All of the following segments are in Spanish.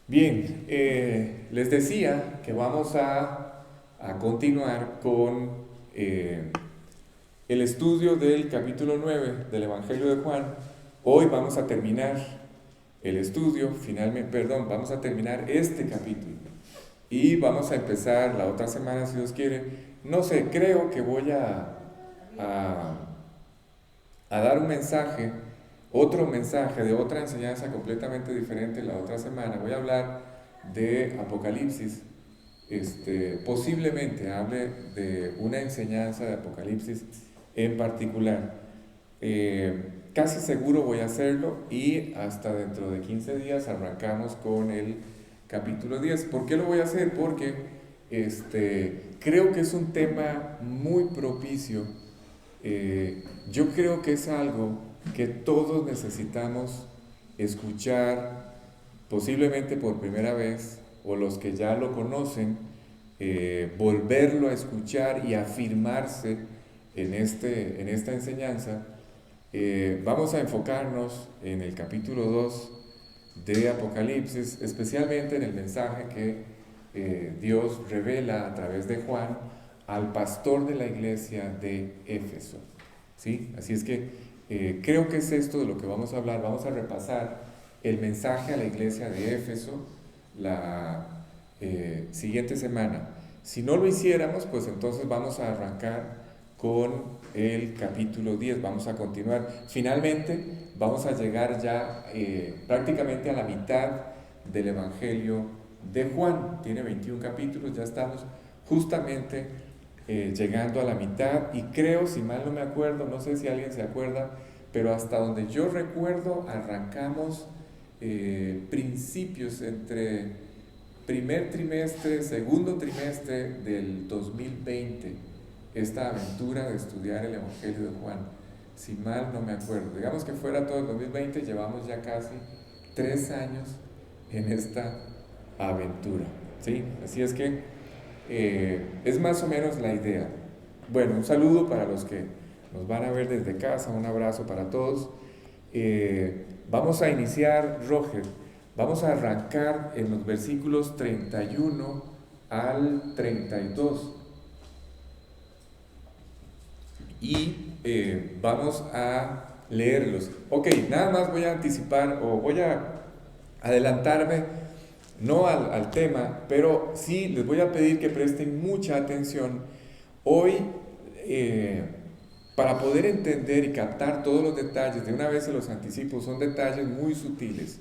Bien, les decía que vamos a continuar con el estudio del capítulo 9 del Evangelio de Juan. Hoy vamos a terminar el estudio, finalmente, perdón, vamos a terminar este capítulo. Y vamos a empezar la otra semana, si Dios quiere. No sé, creo que voy a, a dar un mensaje, otro mensaje de otra enseñanza completamente diferente la otra semana. Voy a hablar de Apocalipsis. Posiblemente hable de una enseñanza de Apocalipsis en particular. Casi seguro voy a hacerlo y hasta dentro de 15 días arrancamos con el capítulo 10. ¿Por qué lo voy a hacer? Porque creo que es un tema muy propicio. Yo creo que es algo que todos necesitamos escuchar, posiblemente por primera vez, o los que ya lo conocen, volverlo a escuchar y afirmarse en esta enseñanza. Vamos a enfocarnos en el capítulo 2 de Apocalipsis, especialmente en el mensaje que Dios revela a través de Juan al pastor de la iglesia de Éfeso. ¿Sí? Así es que creo que es esto de lo que vamos a hablar. Vamos a repasar el mensaje a la iglesia de Éfeso la siguiente semana. Si no lo hiciéramos, pues entonces vamos a arrancar con el capítulo 10, vamos a continuar. Finalmente vamos a llegar ya prácticamente a la mitad del Evangelio de Juan. Tiene 21 capítulos, ya estamos justamente llegando a la mitad y creo, si mal no me acuerdo, no sé si alguien se acuerda, pero hasta donde yo recuerdo arrancamos principios entre primer trimestre, segundo trimestre del 2020, esta aventura de estudiar el Evangelio de Juan. Si mal no me acuerdo, digamos que fuera todo el 2020, llevamos ya casi 3 años en esta aventura. ¿Sí? Así es que es más o menos la idea. Bueno, un saludo para los que nos van a ver desde casa, un abrazo para todos. Vamos a iniciar, Roger, vamos a arrancar en los versículos 31 al 32 y vamos a leerlos. Ok, nada más voy a anticipar o voy a adelantarme, no al tema, pero sí les voy a pedir que presten mucha atención hoy eh, para poder entender y captar todos los detalles. De una vez se los anticipo, son detalles muy sutiles,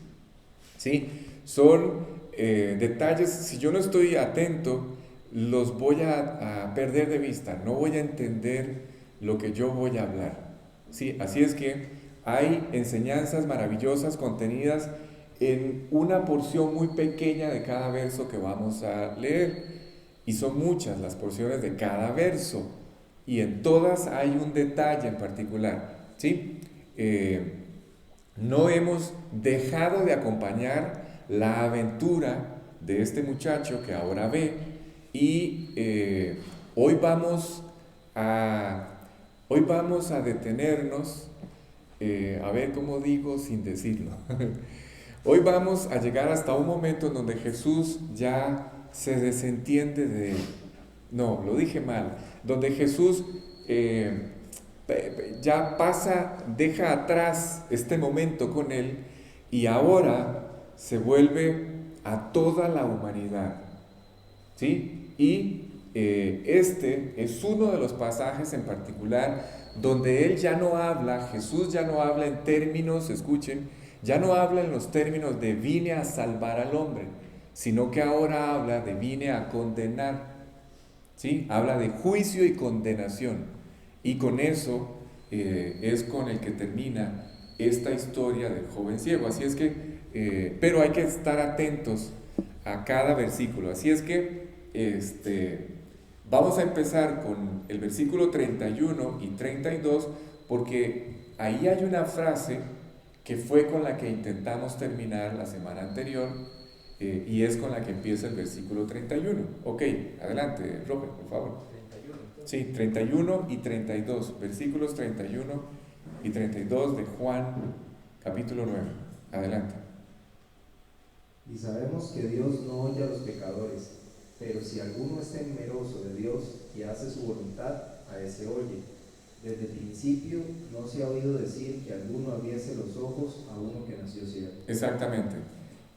¿sí? Son detalles, si yo no estoy atento, los voy a perder de vista, no voy a entender lo que yo voy a hablar, ¿sí? Así es que hay enseñanzas maravillosas contenidas en una porción muy pequeña de cada verso que vamos a leer. Y son muchas las porciones de cada verso. Y en todas hay un detalle en particular, ¿sí? No hemos dejado de acompañar la aventura de este muchacho que ahora ve. Y hoy vamos a, hoy vamos a detenernos, a ver cómo digo sin decirlo. Hoy vamos a llegar hasta un momento en donde Jesús ya se desentiende de él. No, lo dije mal. Donde Jesús ya pasa, deja atrás este momento con él y ahora se vuelve a toda la humanidad. ¿Sí? Y este es uno de los pasajes en particular donde él ya no habla, Jesús ya no habla en términos, escuchen, ya no habla en los términos de vine a salvar al hombre, sino que ahora habla de vine a condenar. ¿Sí? Habla de juicio y condenación. Y con eso es con el que termina esta historia del joven ciego. Así es que, pero hay que estar atentos a cada versículo. Así es que vamos a empezar con el versículo 31 y 32 porque ahí hay una frase que fue con la que intentamos terminar la semana anterior y es con la que empieza el versículo 31. Ok, adelante, Robert, por favor. 31. Sí, 31 y 32, versículos 31 y 32 de Juan, capítulo 9. Adelante. Y sabemos que Dios no oye a los pecadores, pero si alguno es temeroso de Dios y hace su voluntad, a ese oye. Desde el principio no se ha oído decir que alguno abriese los ojos a uno que nació ciego. Exactamente.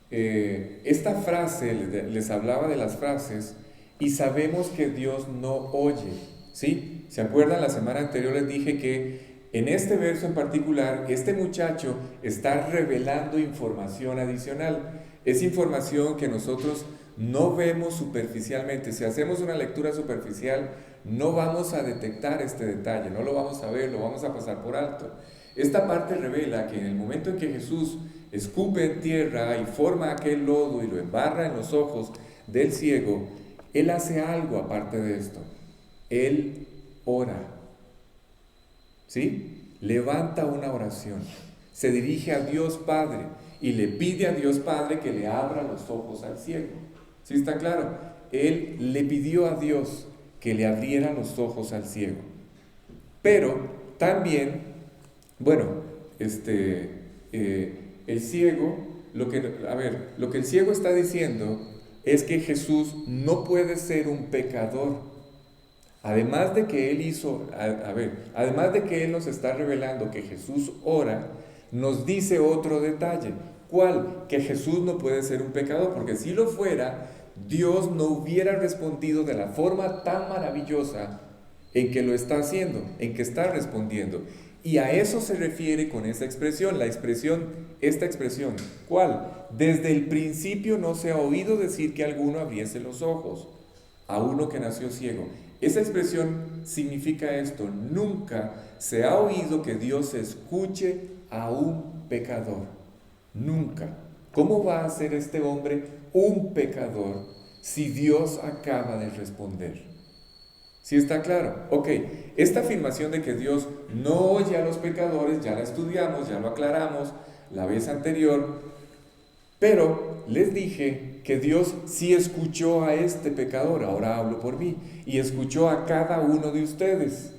Esta frase, les hablaba de las frases, y sabemos que Dios no oye, ¿sí? ¿Se acuerdan? La semana anterior les dije que en este verso en particular, este muchacho está revelando información adicional. Es información que nosotros no vemos superficialmente. Si hacemos una lectura superficial, no vamos a detectar este detalle, no lo vamos a ver, lo vamos a pasar por alto. Esta parte revela que en el momento en que Jesús escupe en tierra y forma aquel lodo y lo embarra en los ojos del ciego, Él hace algo aparte de esto. Él ora, ¿sí? Levanta una oración, se dirige a Dios Padre y le pide a Dios Padre que le abra los ojos al ciego. ¿Sí está claro? Él le pidió a Dios que le abriera los ojos al ciego. Pero también, bueno, el ciego, lo que el ciego está diciendo es que Jesús no puede ser un pecador. Además de que Él además de que Él nos está revelando que Jesús ora, nos dice otro detalle. ¿Cuál? Que Jesús no puede ser un pecador, porque si lo fuera, Dios no hubiera respondido de la forma tan maravillosa en que lo está haciendo, en que está respondiendo. Y a eso se refiere con esa expresión, esta expresión. ¿Cuál? Desde el principio no se ha oído decir que alguno abriese los ojos a uno que nació ciego. Esa expresión significa esto: nunca se ha oído que Dios escuche a un pecador. Nunca. ¿Cómo va a ser este hombre un pecador si Dios acaba de responder? ¿Sí está claro? Ok, esta afirmación de que Dios no oye a los pecadores, ya la estudiamos, ya lo aclaramos la vez anterior, pero les dije que Dios sí escuchó a este pecador, ahora hablo por mí, y escuchó a cada uno de ustedes.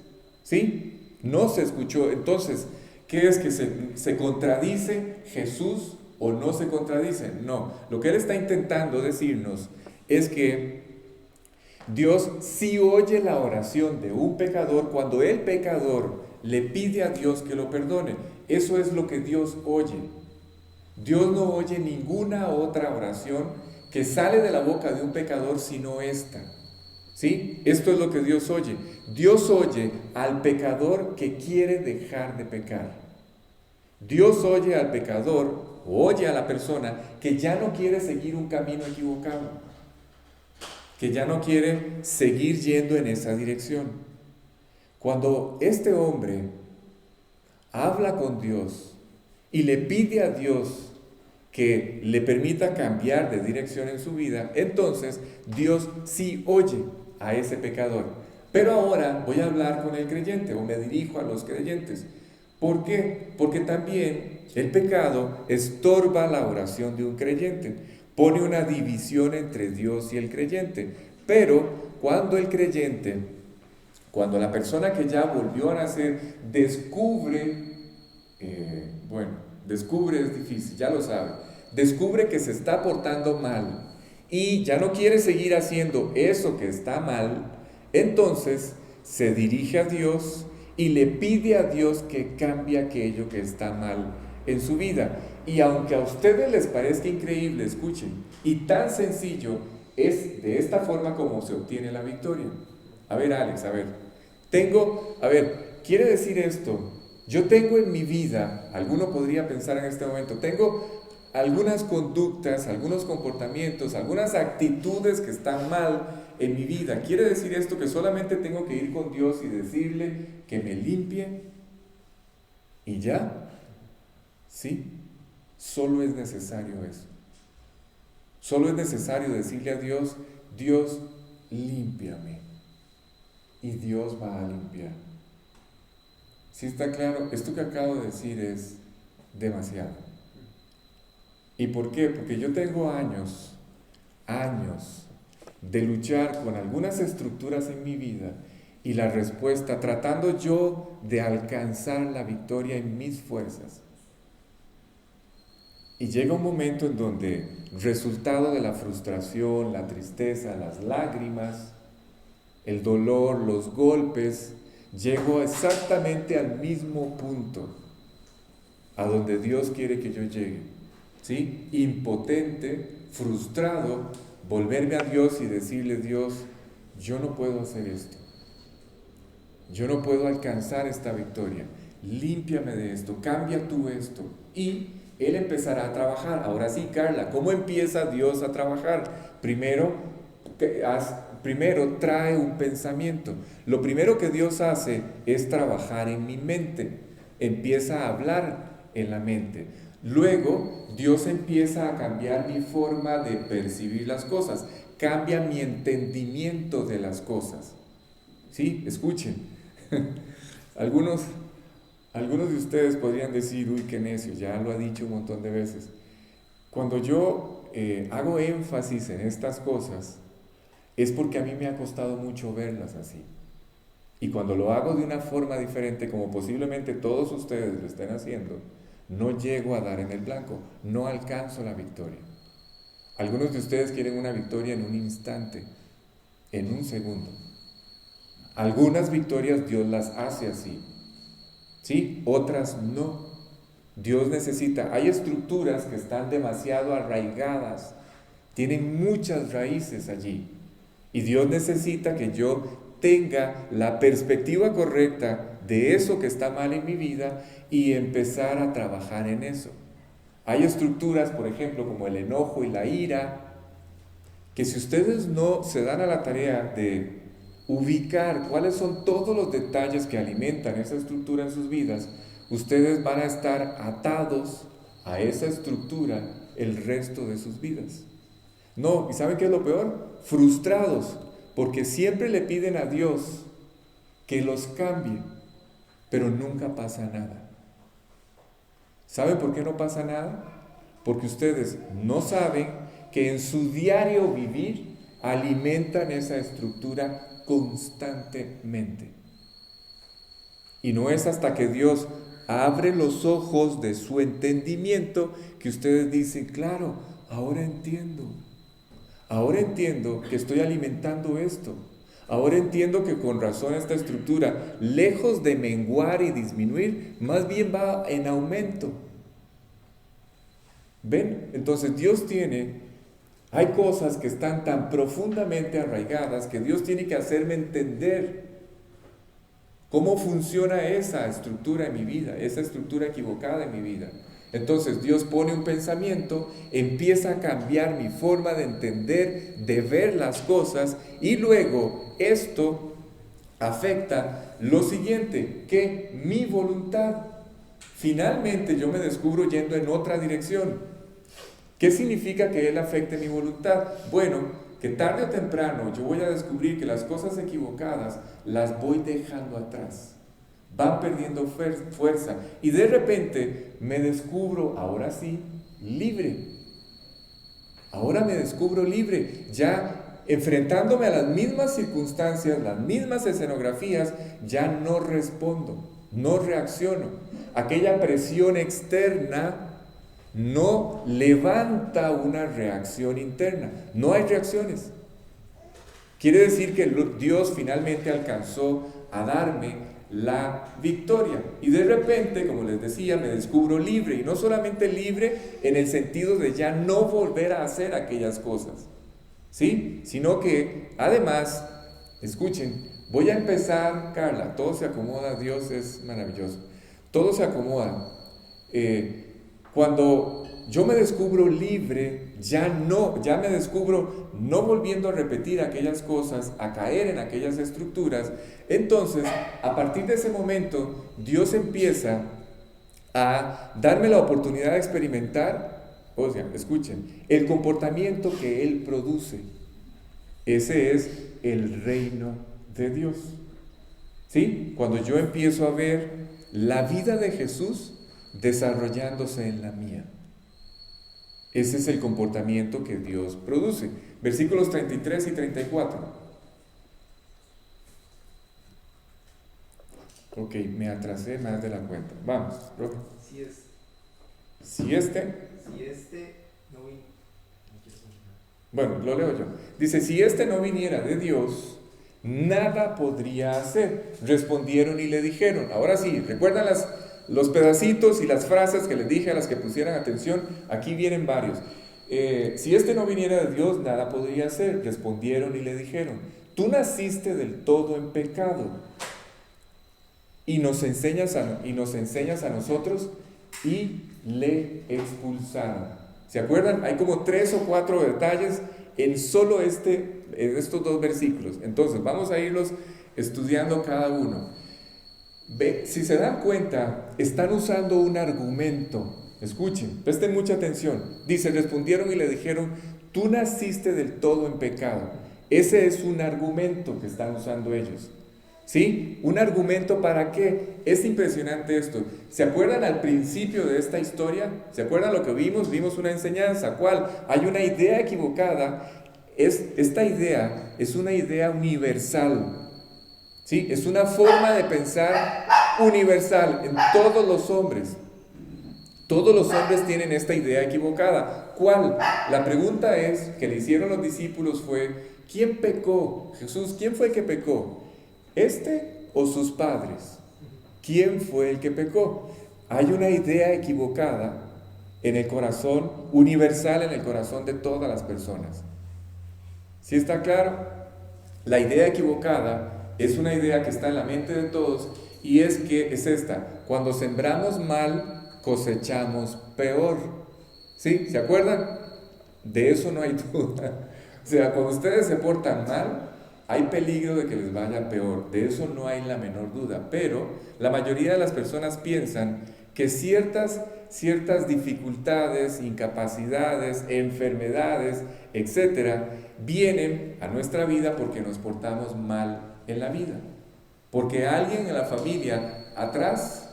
¿Sí? No se escuchó. Entonces, ¿qué es que se contradice Jesús o no se contradice? No, lo que Él está intentando decirnos es que Dios sí oye la oración de un pecador cuando el pecador le pide a Dios que lo perdone. Eso es lo que Dios oye. Dios no oye ninguna otra oración que sale de la boca de un pecador sino esta. ¿Sí? Esto es lo que Dios oye. Dios oye al pecador que quiere dejar de pecar. Dios oye al pecador, o oye a la persona que ya no quiere seguir un camino equivocado, que ya no quiere seguir yendo en esa dirección. Cuando este hombre habla con Dios y le pide a Dios que le permita cambiar de dirección en su vida, entonces Dios sí oye a ese pecador. Pero ahora voy a hablar con el creyente, o me dirijo a los creyentes. ¿Por qué? Porque también el pecado estorba la oración de un creyente, pone una división entre Dios y el creyente. Pero cuando la persona que ya volvió a nacer descubre, descubre es difícil, ya lo sabe, descubre que se está portando mal y ya no quiere seguir haciendo eso que está mal, entonces se dirige a Dios y le pide a Dios que cambie aquello que está mal en su vida. Y aunque a ustedes les parezca increíble, escuchen, y tan sencillo, es de esta forma como se obtiene la victoria. A ver, Alex, quiere decir esto: yo tengo en mi vida, alguno podría pensar en este momento, tengo algunas conductas, algunos comportamientos, algunas actitudes que están mal en mi vida. ¿Quiere decir esto que solamente tengo que ir con Dios y decirle que me limpie y ya? Sí, solo es necesario eso. Solo es necesario decirle a Dios: Dios, límpiame. Y Dios va a limpiar. ¿Sí está claro? Esto que acabo de decir es demasiado. ¿Y por qué? Porque yo tengo años de luchar con algunas estructuras en mi vida, y la respuesta, tratando yo de alcanzar la victoria en mis fuerzas. Y llega un momento en donde, resultado de la frustración, la tristeza, las lágrimas, el dolor, los golpes, llego exactamente al mismo punto a donde Dios quiere que yo llegue, ¿sí? Impotente, frustrado, volverme a Dios y decirle: Dios, yo no puedo hacer esto, yo no puedo alcanzar esta victoria, límpiame de esto, cambia tú esto. Y Él empezará a trabajar. Ahora sí, Carla, ¿cómo empieza Dios a trabajar? Primero trae un pensamiento. Lo primero que Dios hace es trabajar en mi mente. Empieza a hablar en la mente. Luego, Dios empieza a cambiar mi forma de percibir las cosas. Cambia mi entendimiento de las cosas. ¿Sí? Escuchen. Algunos de ustedes podrían decir: uy, qué necio, ya lo ha dicho un montón de veces. Cuando yo hago énfasis en estas cosas, es porque a mí me ha costado mucho verlas así. Y cuando lo hago de una forma diferente, como posiblemente todos ustedes lo estén haciendo, no llego a dar en el blanco, no alcanzo la victoria. Algunos de ustedes quieren una victoria en un instante, en un segundo. Algunas victorias Dios las hace así, ¿sí? Otras no. Dios necesita, hay estructuras que están demasiado arraigadas, tienen muchas raíces allí. Y Dios necesita que yo tenga la perspectiva correcta de eso que está mal en mi vida y empezar a trabajar en eso. Hay estructuras, por ejemplo, como el enojo y la ira, que si ustedes no se dan a la tarea de ubicar cuáles son todos los detalles que alimentan esa estructura en sus vidas, ustedes van a estar atados a esa estructura el resto de sus vidas. No, ¿y saben qué es lo peor? Frustrados, porque siempre le piden a Dios que los cambie, pero nunca pasa nada. ¿Saben por qué no pasa nada? Porque ustedes no saben que en su diario vivir alimentan esa estructura constantemente. Y no es hasta que Dios abre los ojos de su entendimiento que ustedes dicen: claro, ahora entiendo. Ahora entiendo que estoy alimentando esto. Ahora entiendo que con razón esta estructura, lejos de menguar y disminuir, más bien va en aumento. ¿Ven? Entonces hay cosas que están tan profundamente arraigadas que Dios tiene que hacerme entender cómo funciona esa estructura en mi vida, esa estructura equivocada en mi vida. Entonces Dios pone un pensamiento, empieza a cambiar mi forma de entender, de ver las cosas, y luego esto afecta lo siguiente, que mi voluntad. Finalmente yo me descubro yendo en otra dirección. ¿Qué significa que Él afecte mi voluntad? Bueno, que tarde o temprano yo voy a descubrir que las cosas equivocadas las voy dejando atrás. Van perdiendo fuerza y de repente me descubro, ahora sí, libre. Ahora me descubro libre, ya enfrentándome a las mismas circunstancias, las mismas escenografías, ya no respondo, no reacciono. Aquella presión externa no levanta una reacción interna, no hay reacciones. Quiere decir que Dios finalmente alcanzó a darme la victoria. Y de repente, como les decía, me descubro libre. Y no solamente libre en el sentido de ya no volver a hacer aquellas cosas, ¿sí? Sino que además, escuchen, voy a empezar, Carla, todo se acomoda, Dios es maravilloso. Todo se acomoda. Cuando yo me descubro libre, ya me descubro no volviendo a repetir aquellas cosas, a caer en aquellas estructuras. Entonces, a partir de ese momento, Dios empieza a darme la oportunidad de experimentar, o sea, escuchen, el comportamiento que Él produce. Ese es el reino de Dios. ¿Sí? Cuando yo empiezo a ver la vida de Jesús desarrollándose en la mía. Ese es el comportamiento que Dios produce. Versículos 33 y 34. Ok, me atrasé más de la cuenta. Vamos, Roque. Si este Si este no vino. Bueno, lo leo yo. Dice, si este no viniera de Dios, nada podría hacer. Respondieron y le dijeron. Ahora sí, ¿recuerdan los pedacitos y las frases que les dije a las que pusieran atención? Aquí vienen varios. Si este no viniera de Dios, nada podría hacer. Respondieron y le dijeron, tú naciste del todo en pecado y nos enseñas a nosotros, y le expulsaron. ¿Se acuerdan? Hay como 3 o 4 detalles en solo en estos 2 versículos. Entonces, vamos a irlos estudiando cada uno. Si se dan cuenta, están usando un argumento. Escuchen, presten mucha atención. Dice, respondieron y le dijeron, tú naciste del todo en pecado. Ese es un argumento que están usando ellos. ¿Sí? ¿Un argumento para qué? Es impresionante esto. ¿Se acuerdan al principio de esta historia? ¿Se acuerdan lo que vimos? Vimos una enseñanza. ¿Cuál? Hay una idea equivocada. Esta idea es una idea universal. ¿Sí? Es una forma de pensar universal en todos los hombres. Todos los hombres tienen esta idea equivocada. ¿Cuál? La pregunta que le hicieron los discípulos fue, ¿quién pecó? Jesús, ¿quién fue el que pecó? ¿Este o sus padres? ¿Quién fue el que pecó? Hay una idea equivocada en el corazón, universal en el corazón de todas las personas. ¿Sí está claro? La idea equivocada es una idea que está en la mente de todos, y es esta: cuando sembramos mal, cosechamos peor. ¿Sí? ¿Se acuerdan? De eso no hay duda. O sea, cuando ustedes se portan mal, hay peligro de que les vaya peor, de eso no hay la menor duda, pero la mayoría de las personas piensan que ciertas dificultades, incapacidades, enfermedades, etcétera, vienen a nuestra vida porque nos portamos mal en la vida, porque alguien en la familia atrás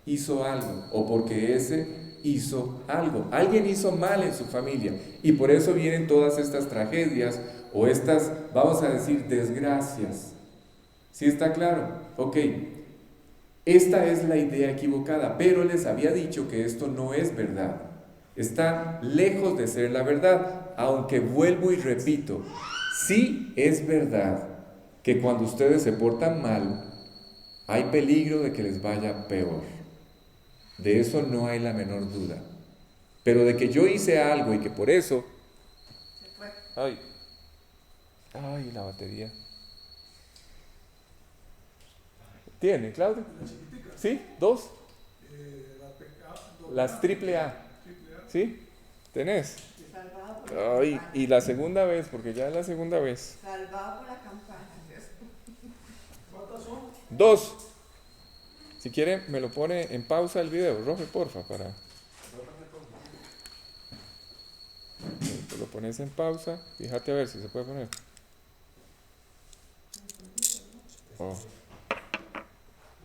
hizo algo, o porque ese hizo algo, alguien hizo mal en su familia, y por eso vienen todas estas tragedias, o estas, vamos a decir, desgracias. ¿Sí está claro? Ok, esta es la idea equivocada, pero les había dicho que esto no es verdad. Está lejos de ser la verdad, aunque vuelvo y repito, sí es verdad que cuando ustedes se portan mal, hay peligro de que les vaya peor. De eso no hay la menor duda. Pero de que yo hice algo y que por eso... Ay, la batería. ¿Tiene, Claudio? ¿Sí? ¿2? Las triple A. ¿Sí? ¿Tenés? Ay, y la segunda vez, porque ya es la segunda vez. Salvado por la campana. ¿Cuántas son? 2. Si quiere, me lo pone en pausa el video, Roge, porfa, para... Lo pones en pausa, fíjate a ver si se puede poner. Oh.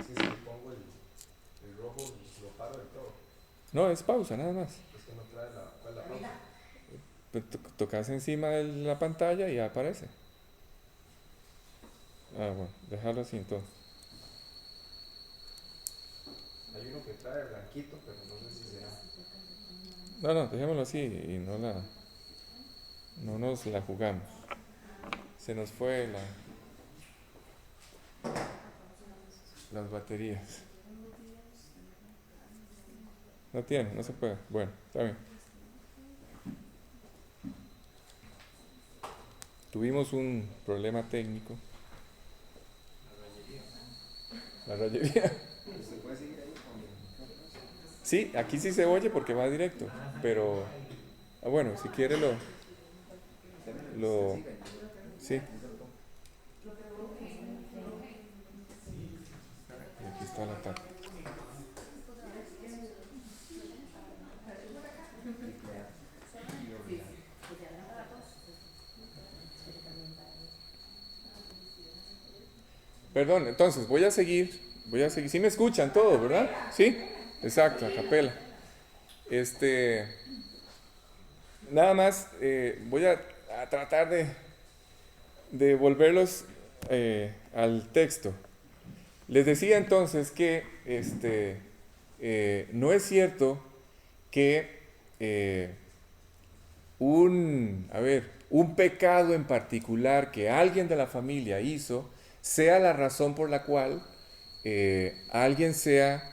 Si pongo el rojo, lo paro del todo. No, es pausa, nada más. Es que no trae ¿cuál es la pausa? Pues tocas encima de la pantalla y ya aparece. Ah, bueno, déjalo así entonces. Hay uno que trae blanquito, pero no sé si será. No, dejémoslo así y no nos la jugamos. Se nos fue las baterías. No tiene, no se puede. Bueno, está bien. Tuvimos un problema técnico. La rayería. ¿Se puede seguir ahí con Sí, aquí sí se oye porque va directo, pero bueno, si quiere sí. Y aquí está la tapa. Perdón, entonces voy a seguir. Sí me escuchan todos, ¿verdad? Sí, exacto, a capela. Nada más voy a tratar de volverlos al texto. Les decía entonces que no es cierto que un pecado en particular que alguien de la familia hizo sea la razón por la cual alguien sea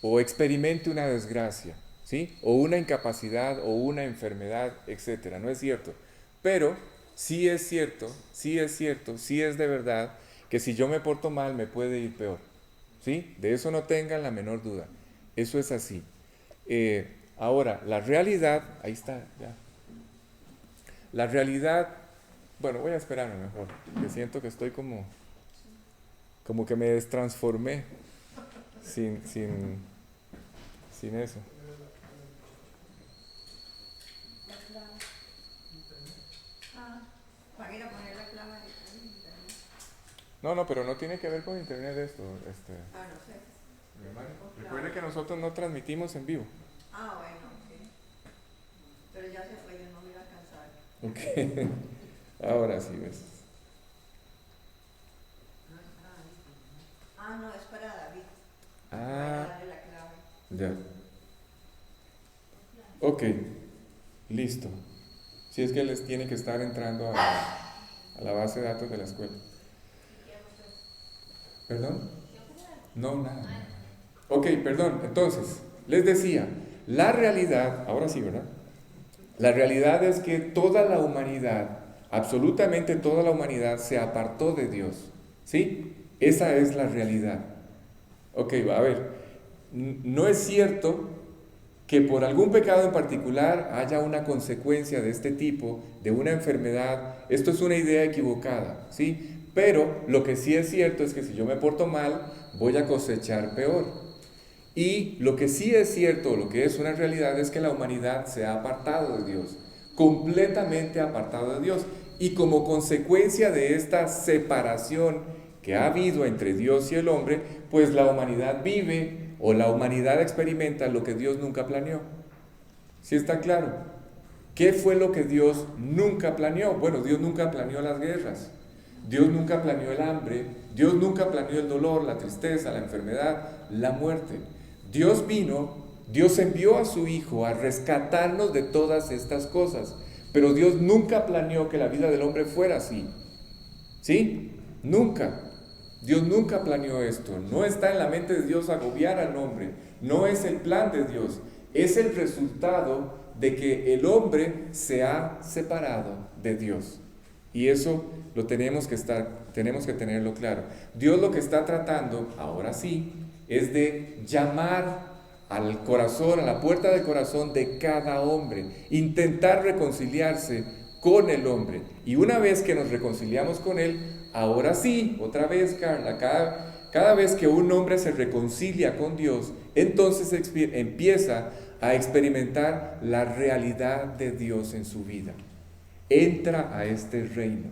o experimente una desgracia, ¿sí? O una incapacidad o una enfermedad, etcétera. No es cierto. Pero sí es cierto, sí es de verdad que si yo me porto mal me puede ir peor, ¿sí? De eso no tengan la menor duda. Eso es así. Ahora, la realidad, ahí está, ya. La realidad, bueno, voy a esperarme mejor, que siento que estoy como que me destransformé sin eso. No, pero no tiene que ver con internet esto. No sé. Mi hermano, recuerde que nosotros no transmitimos en vivo. Bueno, ok. Pero ya se fue, yo no voy a alcanzar. Ok. Ahora sí ves. No, es para David. Ah, Para darle la clave. ya. Ok, listo. Si es que les tiene que estar entrando a la base de datos de la escuela. ¿Perdón? No, nada. Ok, perdón. Entonces, les decía, la realidad, ahora sí, ¿verdad? La realidad es que toda la humanidad, absolutamente toda la humanidad se apartó de Dios. ¿Sí? Esa es la realidad. Ok, a ver, no es cierto que por algún pecado en particular haya una consecuencia de este tipo, de una enfermedad. Esto es una idea equivocada, ¿sí? Pero lo que sí es cierto es que si yo me porto mal, voy a cosechar peor. Y lo que sí es cierto, lo que es una realidad, es que la humanidad se ha apartado de Dios, completamente apartado de Dios. Y como consecuencia de esta separación que ha habido entre Dios y el hombre, pues la humanidad vive o la humanidad experimenta lo que Dios nunca planeó. ¿Sí está claro? ¿Qué fue lo que Dios nunca planeó? Bueno, Dios nunca planeó las guerras, Dios nunca planeó el hambre, Dios nunca planeó el dolor, la tristeza, la enfermedad, la muerte. Dios vino, Dios envió a su Hijo a rescatarnos de todas estas cosas, pero Dios nunca planeó que la vida del hombre fuera así. ¿Sí? Nunca. Dios nunca planeó esto. No está en la mente de Dios agobiar al hombre. No es el plan de Dios. Es el resultado de que el hombre se ha separado de Dios. Y eso lo tenemos que tenerlo claro. Dios lo que está tratando, ahora sí, es de llamar al corazón, a la puerta del corazón de cada hombre, intentar reconciliarse con el hombre. Y una vez que nos reconciliamos con él, ahora sí, otra vez, Carla, cada vez que un hombre se reconcilia con Dios, entonces empieza a experimentar la realidad de Dios en su vida. Entra a este reino,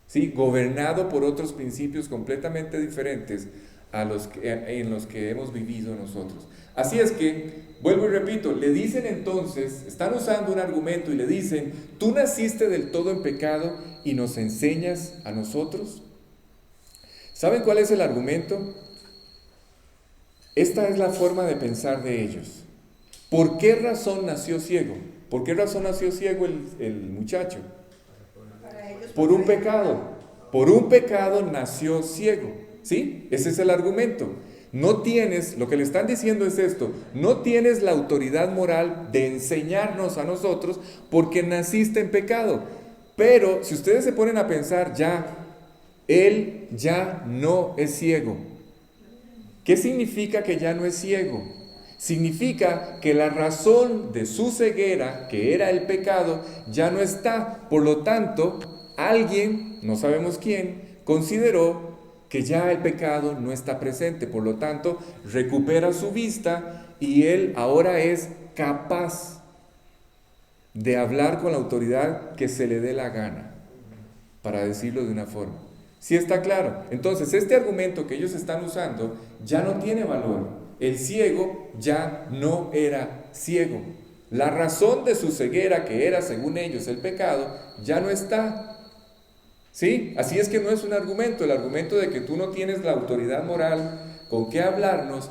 ¿sí? Gobernado por otros principios completamente diferentes en los que hemos vivido nosotros. Así es que, vuelvo y repito, le dicen entonces, están usando un argumento y le dicen, tú naciste del todo en pecado y nos enseñas a nosotros. ¿Saben cuál es el argumento? Esta es la forma de pensar de ellos. ¿Por qué razón nació ciego? ¿Por qué razón nació ciego el muchacho? Por un pecado. Por un pecado nació ciego. ¿Sí? Ese es el argumento. No tienes, lo que le están diciendo es esto, no tienes la autoridad moral de enseñarnos a nosotros porque naciste en pecado. Pero si ustedes se ponen a pensar él ya no es ciego. ¿Qué significa que ya no es ciego? Significa que la razón de su ceguera, que era el pecado, ya no está. Por lo tanto, alguien, no sabemos quién, consideró que ya el pecado no está presente. Por lo tanto, recupera su vista y él ahora es capaz de hablar con la autoridad que se le dé la gana, para decirlo de una forma. ¿Sí está claro? Entonces, este argumento que ellos están usando ya no tiene valor. El ciego ya no era ciego. La razón de su ceguera, que era según ellos el pecado, ya no está. ¿Sí? Así es que no es un argumento. El argumento de que tú no tienes la autoridad moral con qué hablarnos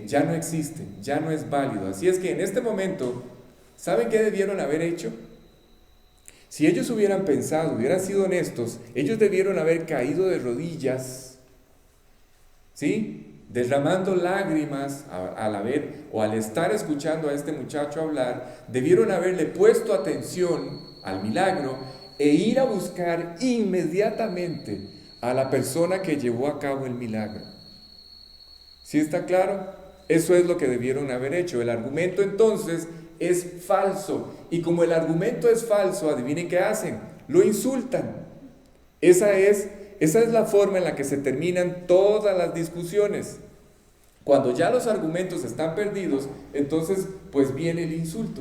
ya no existe, ya no es válido. Así es que en este momento, ¿saben qué debieron haber hecho? Si ellos hubieran pensado, hubieran sido honestos, ellos debieron haber caído de rodillas, ¿sí? Derramando lágrimas al estar escuchando a este muchacho hablar, debieron haberle puesto atención al milagro e ir a buscar inmediatamente a la persona que llevó a cabo el milagro. ¿Sí está claro? Eso es lo que debieron haber hecho. El argumento entonces es falso. Y como el argumento es falso, adivinen qué hacen. Lo insultan. Esa es la forma en la que se terminan todas las discusiones. Cuando ya los argumentos están perdidos, entonces pues viene el insulto.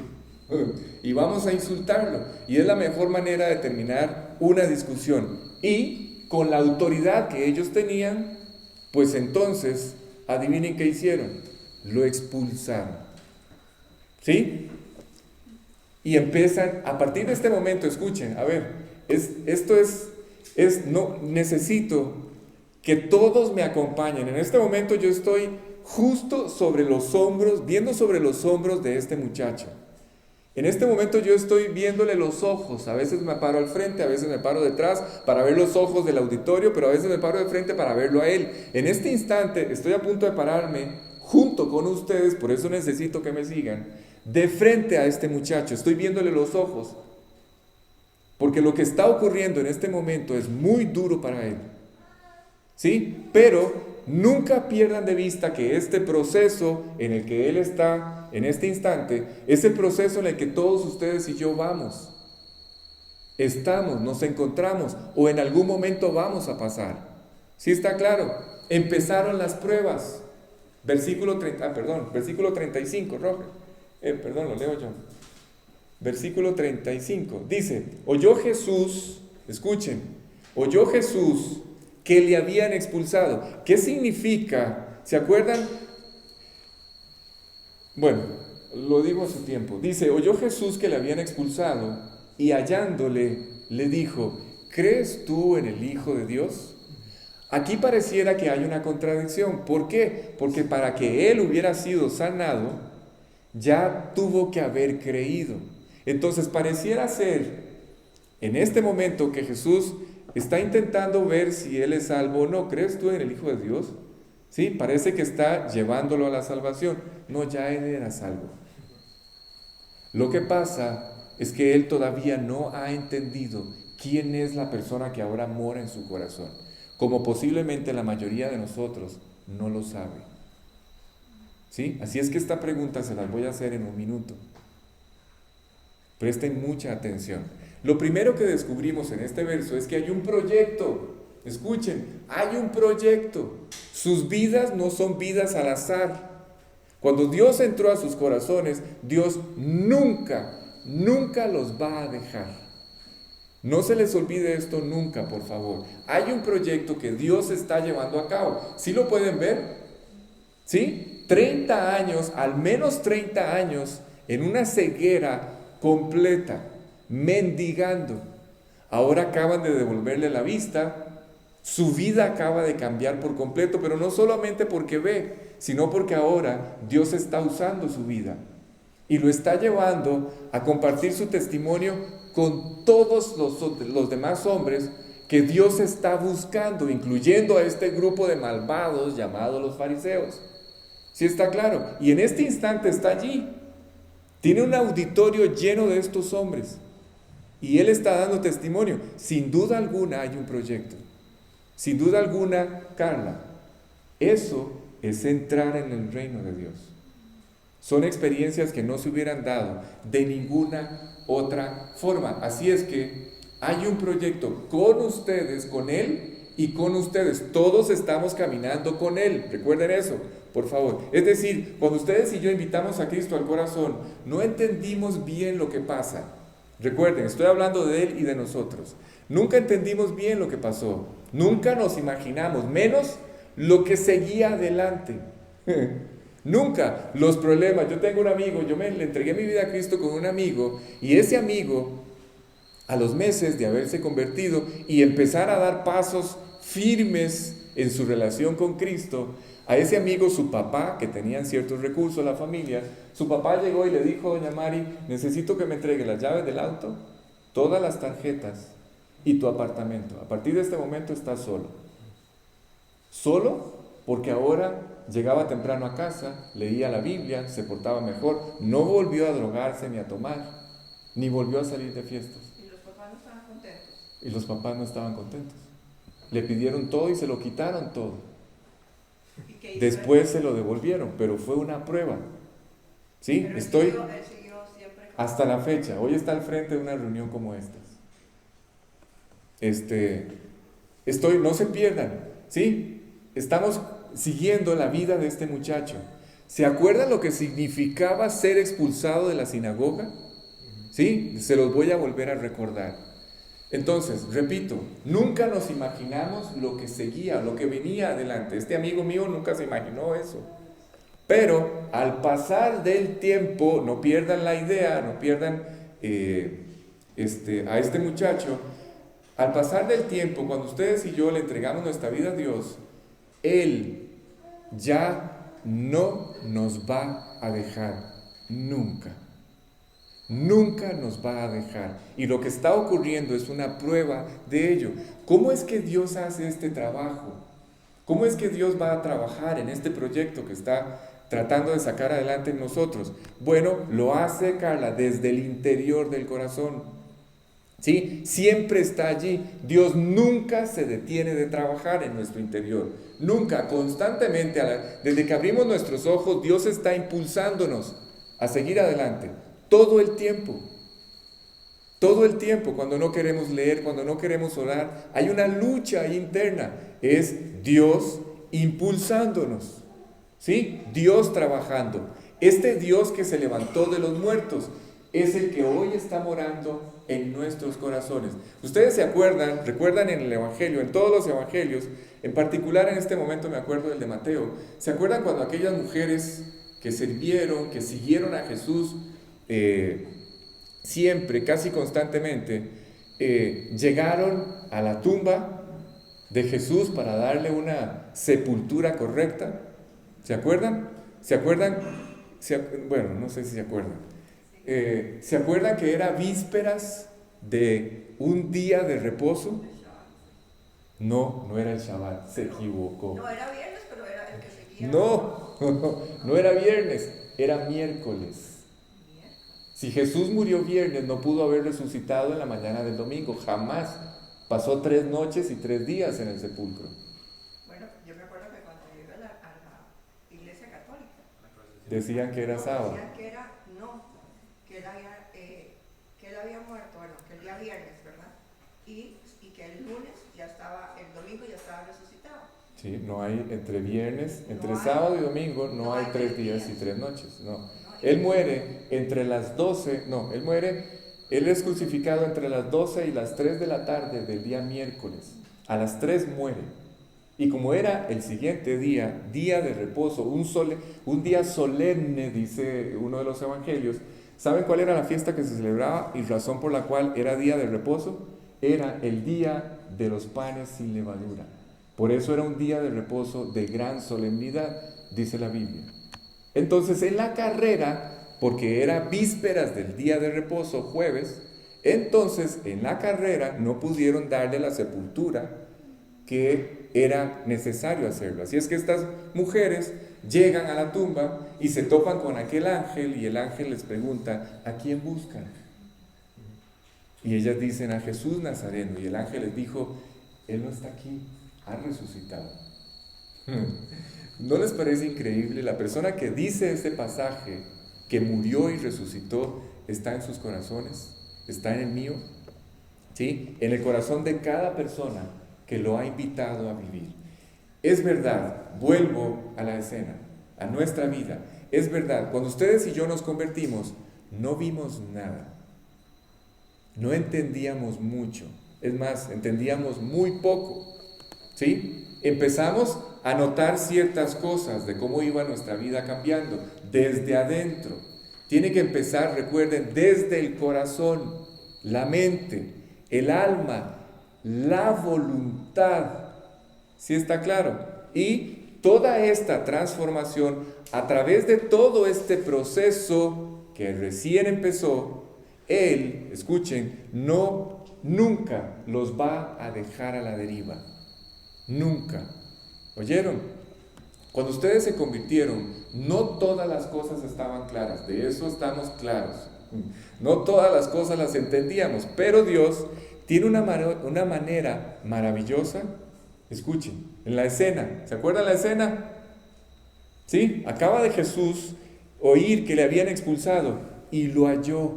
Y vamos a insultarlo. Y es la mejor manera de terminar una discusión. Y con la autoridad que ellos tenían, pues entonces, adivinen qué hicieron. Lo expulsaron. ¿Sí? Y empiezan, a partir de este momento, escuchen, a ver, no, necesito que todos me acompañen. En este momento yo estoy justo sobre los hombros, viendo sobre los hombros de este muchacho. En este momento yo estoy viéndole los ojos. A veces me paro al frente, a veces me paro detrás para ver los ojos del auditorio, pero a veces me paro de frente para verlo a él. En este instante estoy a punto de pararme junto con ustedes, por eso necesito que me sigan, de frente a este muchacho. Estoy viéndole los ojos, porque lo que está ocurriendo en este momento es muy duro para él. ¿Sí? Pero nunca pierdan de vista que este proceso en el que él está en este instante es el proceso en el que todos ustedes y yo vamos. Estamos, nos encontramos o en algún momento vamos a pasar. ¿Sí está claro? Empezaron las pruebas. Versículo 35, Roger. Lo leo yo. Versículo 35. Dice, oyó Jesús, escuchen, oyó Jesús que le habían expulsado. ¿Qué significa? ¿Se acuerdan? Bueno, lo digo a su tiempo. Dice, oyó Jesús que le habían expulsado y hallándole le dijo, ¿crees tú en el Hijo de Dios? Aquí pareciera que hay una contradicción. ¿Por qué? Porque para que él hubiera sido sanado, ya tuvo que haber creído. Entonces pareciera ser en este momento que Jesús está intentando ver si él es salvo o no. ¿Crees tú en el Hijo de Dios? Sí, parece que está llevándolo a la salvación. No, ya él era salvo. Lo que pasa es que él todavía no ha entendido quién es la persona que ahora mora en su corazón, como posiblemente la mayoría de nosotros no lo sabe. ¿Sí? Así es que esta pregunta se las voy a hacer en un minuto. Presten mucha atención. Lo primero que descubrimos en este verso es que hay un proyecto. Escuchen, hay un proyecto. Sus vidas no son vidas al azar. Cuando Dios entró a sus corazones, Dios nunca los va a dejar. No se les olvide esto nunca, por favor. Hay un proyecto que Dios está llevando a cabo. ¿Sí lo pueden ver? ¿Sí? 30 años, al menos 30 años, en una ceguera completa, mendigando. Ahora acaban de devolverle la vista. Su vida acaba de cambiar por completo, pero no solamente porque ve, sino porque ahora Dios está usando su vida y lo está llevando a compartir su testimonio con todos los demás hombres que Dios está buscando, incluyendo a este grupo de malvados llamados los fariseos. ¿Sí está claro? Y en este instante está allí. Tiene un auditorio lleno de estos hombres y él está dando testimonio. Sin duda alguna hay un proyecto. Sin duda alguna, Carla, eso es entrar en el reino de Dios. Son experiencias que no se hubieran dado de ninguna otra forma. Así es que hay un proyecto con ustedes, con Él y con ustedes. Todos estamos caminando con Él. Recuerden eso, por favor. Es decir, cuando ustedes y yo invitamos a Cristo al corazón, no entendimos bien lo que pasa. Recuerden, estoy hablando de Él y de nosotros. Nunca entendimos bien lo que pasó. Nunca nos imaginamos, menos lo que seguía adelante. Nunca los problemas. Yo tengo un amigo, le entregué mi vida a Cristo con un amigo, y ese amigo, a los meses de haberse convertido y empezar a dar pasos firmes en su relación con Cristo, A ese amigo, su papá, que tenían ciertos recursos, la familia, su papá llegó y le dijo: doña Mari, necesito que me entregue las llaves del auto, todas las tarjetas y tu apartamento. A partir de este momento estás solo. Solo porque ahora llegaba temprano a casa, leía la Biblia, se portaba mejor, no volvió a drogarse ni a tomar, ni volvió a salir de fiestas. Y los papás no estaban contentos. Y los papás no estaban contentos. Le pidieron todo y se lo quitaron todo. ¿Y qué hizo Después él? se lo devolvieron, pero fue una prueba. ¿Sí? Pero él Estoy siguió siempre con- hasta la fecha. Hoy está al frente de una reunión como estas. No se pierdan. ¿Sí? Estamos siguiendo la vida de este muchacho. ¿Se acuerdan lo que significaba ser expulsado de la sinagoga? ¿Sí? Se los voy a volver a recordar. Entonces, repito, nunca nos imaginamos lo que seguía, lo que venía adelante. Este amigo mío nunca se imaginó eso. Pero al pasar del tiempo, no pierdan la idea, no pierdan a este muchacho. Al pasar del tiempo, cuando ustedes y yo le entregamos nuestra vida a Dios, Él ya no nos va a dejar nunca. Nunca nos va a dejar. Y lo que está ocurriendo es una prueba de ello. ¿Cómo es que Dios hace este trabajo? ¿Cómo es que Dios va a trabajar en este proyecto que está tratando de sacar adelante en nosotros? Bueno, lo hace, Carla, desde el interior del corazón. ¿Sí? Siempre está allí. Dios nunca se detiene de trabajar en nuestro interior. Nunca, constantemente, desde que abrimos nuestros ojos, Dios está impulsándonos a seguir adelante. Todo el tiempo, cuando no queremos leer, cuando no queremos orar, hay una lucha ahí interna. Es Dios impulsándonos, ¿sí? Dios trabajando. Este Dios que se levantó de los muertos es el que hoy está morando en nuestros corazones. Ustedes recuerdan en el Evangelio, en todos los Evangelios, en particular en este momento me acuerdo del de Mateo. ¿Se acuerdan cuando aquellas mujeres que sirvieron, que siguieron a Jesús, siempre, casi constantemente, llegaron a la tumba de Jesús para darle una sepultura correcta? ¿Se acuerdan? Bueno, no sé si se acuerdan. ¿Se acuerdan que era vísperas de un día de reposo? No era el Shabbat, se equivocó. No era viernes, pero era el que seguía. No era viernes, era miércoles. Si Jesús murió viernes, no pudo haber resucitado en la mañana del domingo, jamás. Pasó 3 noches y 3 días en el sepulcro. Bueno, yo me acuerdo que cuando yo iba a la iglesia católica, Decían que era sábado. decían que él había muerto, bueno, que el día viernes, ¿verdad? Y que el lunes el domingo ya estaba resucitado. Sí, no hay entre viernes, entre No hay. sábado y domingo, no No hay hay 3 3 días y días. 3 noches, no. No, Él muere entre las 12, él es crucificado entre las 12 y las 3 de la tarde del día miércoles. A las 3 muere. Y como era el siguiente día, día de reposo, un día solemne, dice uno de los evangelios, ¿saben cuál era la fiesta que se celebraba y razón por la cual era día de reposo? Era el día de los panes sin levadura. Por eso era un día de reposo de gran solemnidad, dice la Biblia. Entonces en la carrera, porque era vísperas del día de reposo, jueves, entonces en la carrera no pudieron darle la sepultura que era necesario hacerlo. Así es que estas mujeres llegan a la tumba y se topan con aquel ángel y el ángel les pregunta: ¿a quién buscan? Y ellas dicen: a Jesús Nazareno. Y el ángel les dijo: Él no está aquí, ha resucitado. ¿No les parece increíble? La persona que dice este pasaje, que murió y resucitó, está en sus corazones, está en el mío, ¿sí? En el corazón de cada persona que lo ha invitado a vivir. Es verdad, vuelvo a la escena, a nuestra vida. Es verdad, cuando ustedes y yo nos convertimos, no vimos nada. No entendíamos mucho. Es más, entendíamos muy poco. ¿Sí? Empezamos a notar ciertas cosas de cómo iba nuestra vida cambiando desde adentro. Tiene que empezar, recuerden, desde el corazón, la mente, el alma, la voluntad. ¿Sí está claro? Y Toda esta transformación, a través de todo este proceso que recién empezó, Él, escuchen, nunca los va a dejar a la deriva. Nunca. ¿Oyeron? Cuando ustedes se convirtieron, no todas las cosas estaban claras, de eso estamos claros. No todas las cosas las entendíamos, pero Dios tiene una manera maravillosa. Escuchen, en la escena, ¿se acuerdan la escena? ¿Sí? Acaba de Jesús oír que le habían expulsado y lo halló.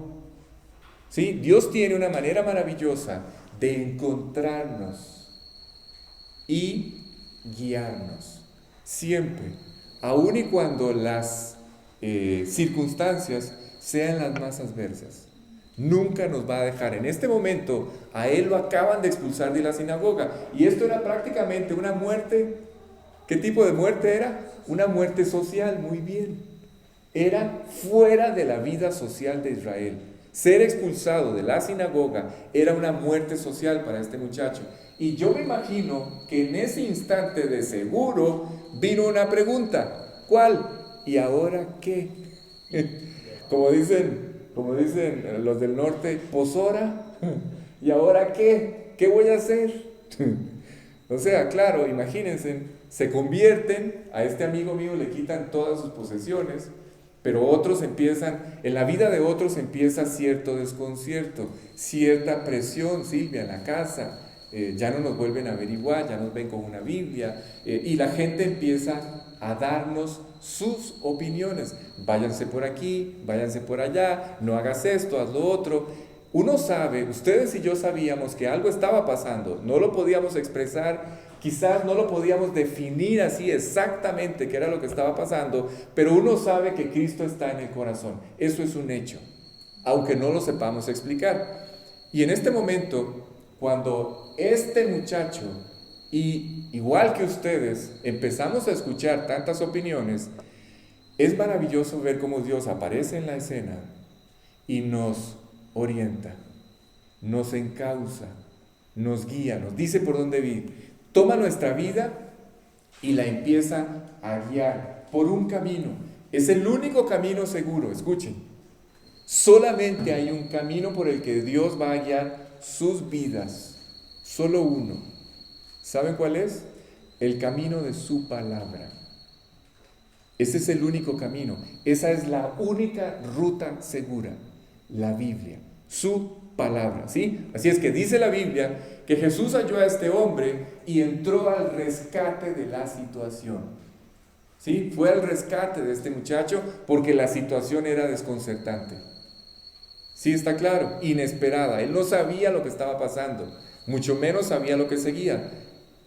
¿Sí? Dios tiene una manera maravillosa de encontrarnos y guiarnos. Siempre, aun y cuando las circunstancias sean las más adversas. Nunca nos va a dejar. En este momento, a Él lo acaban de expulsar de la sinagoga. Y esto era prácticamente una muerte. ¿Qué tipo de muerte era? Una muerte social, muy bien. Era fuera de la vida social de Israel. Ser expulsado de la sinagoga era una muerte social para este muchacho. Y yo me imagino que en ese instante de seguro vino una pregunta. ¿Cuál? ¿Y ahora qué? Como dicen los del norte, pues ahora, ¿y ahora qué? ¿Qué voy a hacer? O sea, claro, imagínense, se convierten, a este amigo mío le quitan todas sus posesiones, pero otros en la vida de otros empieza cierto desconcierto, cierta presión, Silvia, en la casa, ya no nos vuelven a averiguar, ya nos ven con una Biblia, y la gente empieza a darnos sus opiniones. Váyanse por aquí, váyanse por allá, no hagas esto, haz lo otro. Uno sabe, ustedes y yo sabíamos que algo estaba pasando, no lo podíamos expresar, quizás no lo podíamos definir así exactamente qué era lo que estaba pasando, pero uno sabe que Cristo está en el corazón. Eso es un hecho, aunque no lo sepamos explicar. Y en este momento, cuando este muchacho, y igual que ustedes, empezamos a escuchar tantas opiniones, es maravilloso ver cómo Dios aparece en la escena y nos orienta, nos encausa, nos guía, nos dice por dónde ir. Toma nuestra vida y la empieza a guiar por un camino. Es el único camino seguro, escuchen. Solamente hay un camino por el que Dios va a guiar sus vidas. Solo uno. ¿Saben cuál es? El camino de su palabra. Ese es el único camino. Esa es la única ruta segura. La Biblia. Su palabra. ¿Sí? Así es que dice la Biblia que Jesús halló a este hombre y entró al rescate de la situación. ¿Sí? Fue al rescate de este muchacho porque la situación era desconcertante. ¿Sí está claro? Inesperada. Él no sabía lo que estaba pasando. Mucho menos sabía lo que seguía.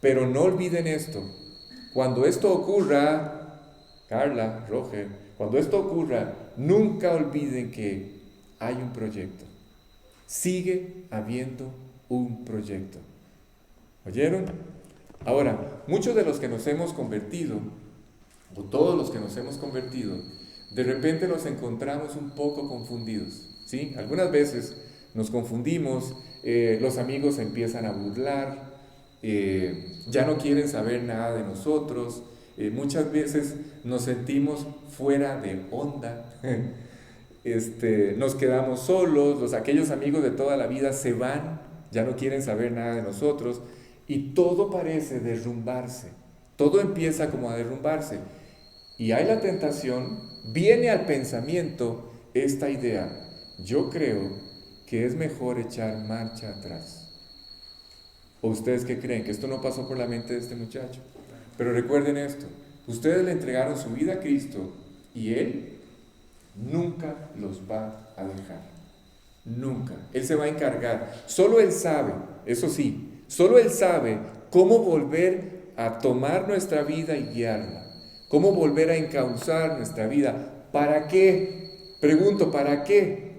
Pero no olviden esto. Cuando esto ocurra, Carla, Roger, cuando esto ocurra, nunca olviden que hay un proyecto. Sigue habiendo un proyecto. ¿Oyeron? Ahora, muchos de los que nos hemos convertido, o todos los que nos hemos convertido, de repente nos encontramos un poco confundidos, ¿sí? Algunas veces nos confundimos, los amigos se empiezan a burlar, ya no quieren saber nada de nosotros, muchas veces nos sentimos fuera de onda, nos quedamos solos, aquellos amigos de toda la vida se van, ya no quieren saber nada de nosotros, y todo parece derrumbarse, todo empieza como a derrumbarse, y hay la tentación, viene al pensamiento esta idea: yo creo que es mejor echar marcha atrás. ¿O ustedes qué creen? Que esto no pasó por la mente de este muchacho. Pero recuerden esto, ustedes le entregaron su vida a Cristo y Él nunca los va a dejar. Nunca. Él se va a encargar. Solo Él sabe, eso sí, solo Él sabe cómo volver a tomar nuestra vida y guiarla. Cómo volver a encauzar nuestra vida. ¿Para qué? Pregunto, ¿para qué?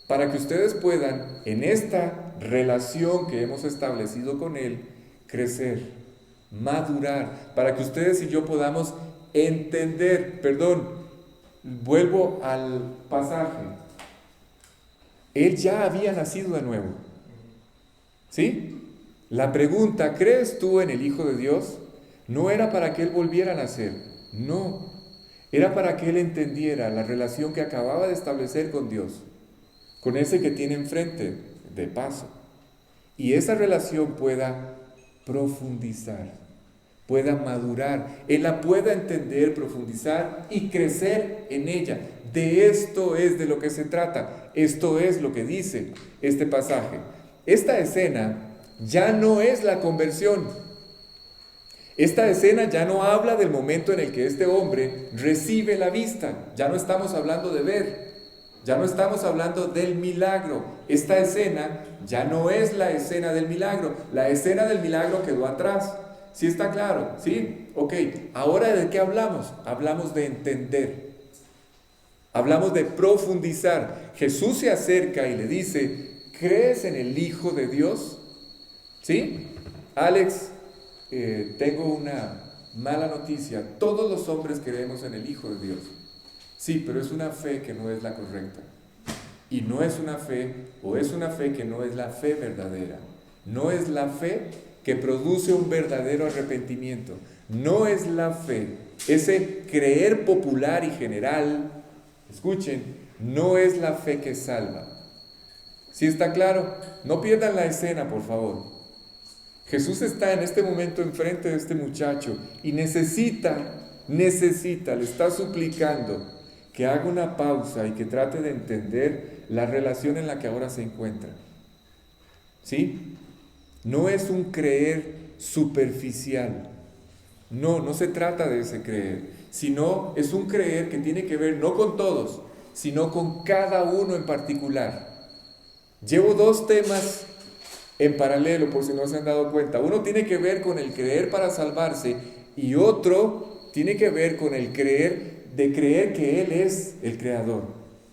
Para que ustedes puedan, en esta relación que hemos establecido con Él, crecer, madurar, para que ustedes y yo podamos entender, vuelvo al pasaje, Él ya había nacido de nuevo, ¿sí? La pregunta, ¿crees tú en el Hijo de Dios? No era para que él volviera a nacer, no. Era para que él entendiera la relación que acababa de establecer con Dios, con ese que tiene enfrente, de paso. Y esa relación pueda profundizar, pueda madurar, él la pueda entender, profundizar y crecer en ella. De esto es de lo que se trata. Esto es lo que dice este pasaje. Esta escena ya no es la conversión. Esta escena ya no habla del momento en el que este hombre recibe la vista. Ya no estamos hablando de ver. Ya no estamos hablando del milagro. Esta escena ya no es la escena del milagro. La escena del milagro quedó atrás. ¿Sí está claro? ¿Sí? Ok. Ahora, ¿de qué hablamos? Hablamos de entender. Hablamos de profundizar. Jesús se acerca y le dice, ¿crees en el Hijo de Dios? ¿Sí? Alex, tengo una mala noticia. Todos los hombres creemos en el Hijo de Dios. Sí, pero es una fe que no es la correcta. Y no es una fe, o es una fe que no es la fe verdadera. No es la fe que produce un verdadero arrepentimiento. No es la fe, ese creer popular y general, escuchen, no es la fe que salva. ¿Sí está claro? No pierdan la escena, por favor. Jesús está en este momento enfrente de este muchacho y necesita, le está suplicando que haga una pausa y que trate de entender la relación en la que ahora se encuentra. ¿Sí? No es un creer superficial. No se trata de ese creer, sino es un creer que tiene que ver no con todos, sino con cada uno en particular. Llevo dos temas en paralelo, por si no se han dado cuenta. Uno tiene que ver con el creer para salvarse y otro tiene que ver con el creer que Él es el Creador.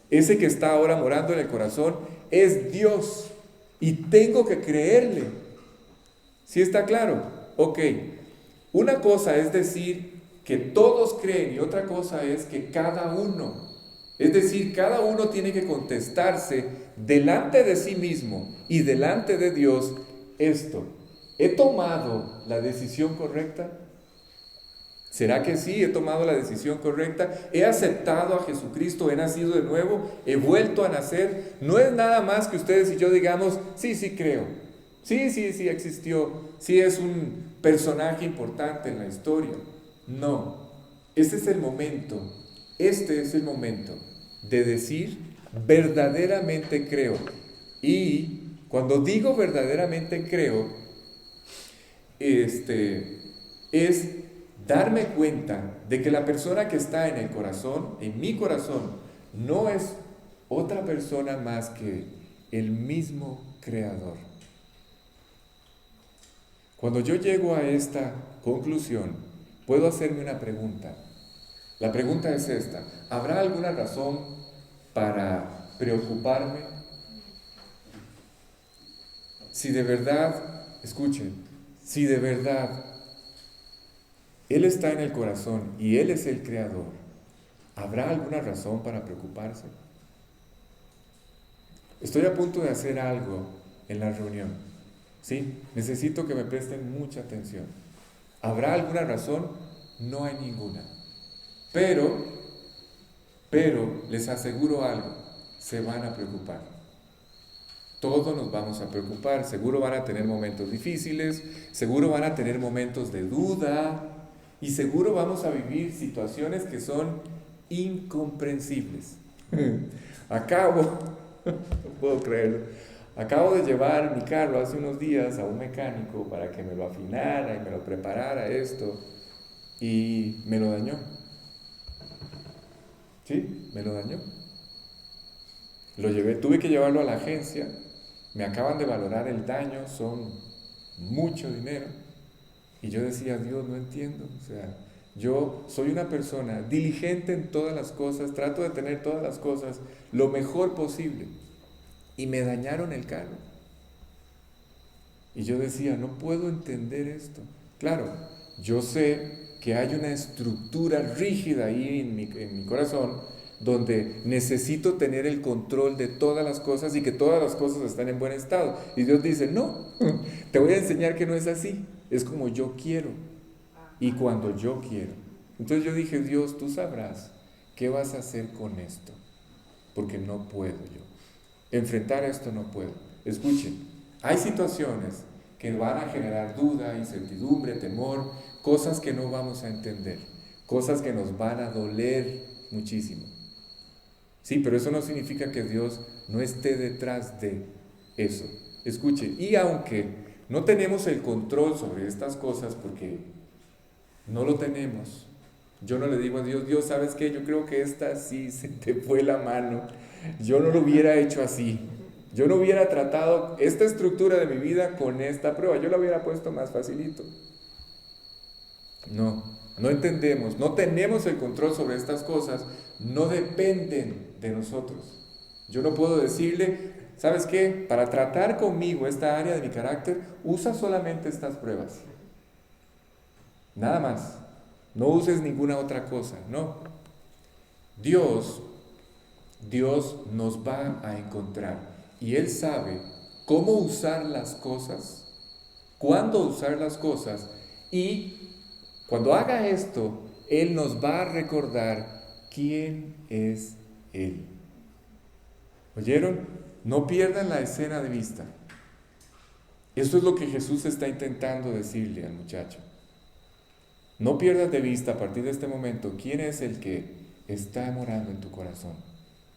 Ese que está ahora morando en el corazón es Dios y tengo que creerle. ¿Sí está claro? Ok. Una cosa es decir que todos creen y otra cosa es que cada uno, es decir, cada uno tiene que contestarse delante de sí mismo y delante de Dios esto. ¿He tomado la decisión correcta? ¿Será que sí? ¿He tomado la decisión correcta? ¿He aceptado a Jesucristo? ¿He nacido de nuevo? ¿He vuelto a nacer? No es nada más que ustedes y yo digamos, sí creo. Sí existió. Sí es un personaje importante en la historia. No. Este es el momento de decir verdaderamente creo. Y cuando digo verdaderamente creo, es darme cuenta de que la persona que está en el corazón, en mi corazón, no es otra persona más que el mismo Creador. Cuando yo llego a esta conclusión, puedo hacerme una pregunta. La pregunta es esta: ¿habrá alguna razón para preocuparme? Si de verdad, escuchen, si de verdad Él está en el corazón y Él es el Creador, ¿habrá alguna razón para preocuparse? Estoy a punto de hacer algo en la reunión, ¿sí? Necesito que me presten mucha atención. ¿Habrá alguna razón? No hay ninguna. Pero les aseguro algo, se van a preocupar. Todos nos vamos a preocupar, seguro van a tener momentos difíciles, seguro van a tener momentos de duda, y seguro vamos a vivir situaciones que son incomprensibles. No puedo creerlo, acabo de llevar mi carro hace unos días a un mecánico para que me lo afinara y me lo preparara esto, y me lo dañó. ¿Sí? Me lo dañó. Tuve que llevarlo a la agencia, me acaban de valorar el daño, son mucho dinero. Y yo decía, Dios, no entiendo, o sea, yo soy una persona diligente en todas las cosas, trato de tener todas las cosas lo mejor posible, y me dañaron el carro. Y yo decía, no puedo entender esto. Claro, yo sé que hay una estructura rígida ahí en mi corazón, donde necesito tener el control de todas las cosas y que todas las cosas están en buen estado. Y Dios dice, no, te voy a enseñar que no es así. Es como yo quiero. y cuando yo quiero. Entonces yo dije, Dios, tú sabrás qué vas a hacer con esto, porque no puedo yo. Enfrentar esto no puedo. Escuchen, hay situaciones que van a generar duda, incertidumbre, temor, cosas que no vamos a entender, cosas que nos van a doler muchísimo. Sí, pero eso no significa que Dios no esté detrás de eso. Escuchen, y aunque no tenemos el control sobre estas cosas, porque no lo tenemos, yo no le digo a Dios, Dios, ¿sabes qué? Yo creo que esta sí se te fue la mano. Yo no lo hubiera hecho así. Yo no hubiera tratado esta estructura de mi vida con esta prueba. Yo la hubiera puesto más facilito. No entendemos, no tenemos el control sobre estas cosas, no dependen de nosotros. Yo no puedo decirle, ¿sabes qué? Para tratar conmigo esta área de mi carácter, usa solamente estas pruebas. Nada más. No uses ninguna otra cosa, no. Dios nos va a encontrar y Él sabe cómo usar las cosas, cuándo usar las cosas, y cuando haga esto, Él nos va a recordar quién es Él. ¿Oyeron? No pierdan la escena de vista. Eso es lo que Jesús está intentando decirle al muchacho. No pierdas de vista a partir de este momento quién es el que está morando en tu corazón.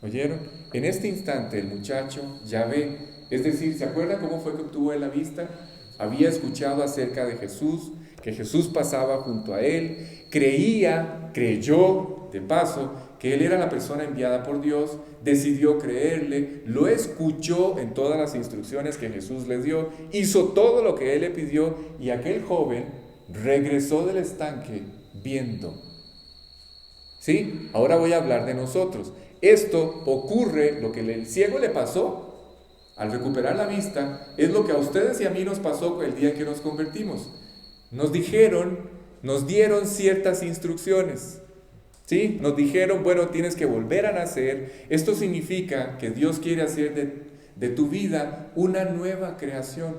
¿Oyeron? En este instante el muchacho ya ve, es decir, ¿se acuerdan cómo fue que obtuvo él la vista? Había escuchado acerca de Jesús, que Jesús pasaba junto a él, creyó de paso que él era la persona enviada por Dios, decidió creerle, lo escuchó en todas las instrucciones que Jesús le dio, hizo todo lo que él le pidió y aquel joven regresó del estanque viendo. ¿Sí? Ahora voy a hablar de nosotros. Esto ocurre, lo que el ciego le pasó al recuperar la vista, es lo que a ustedes y a mí nos pasó el día en que nos convertimos. Nos dieron ciertas instrucciones. ¿Sí? Nos dijeron, bueno, tienes que volver a nacer. Esto significa que Dios quiere hacer de tu vida una nueva creación.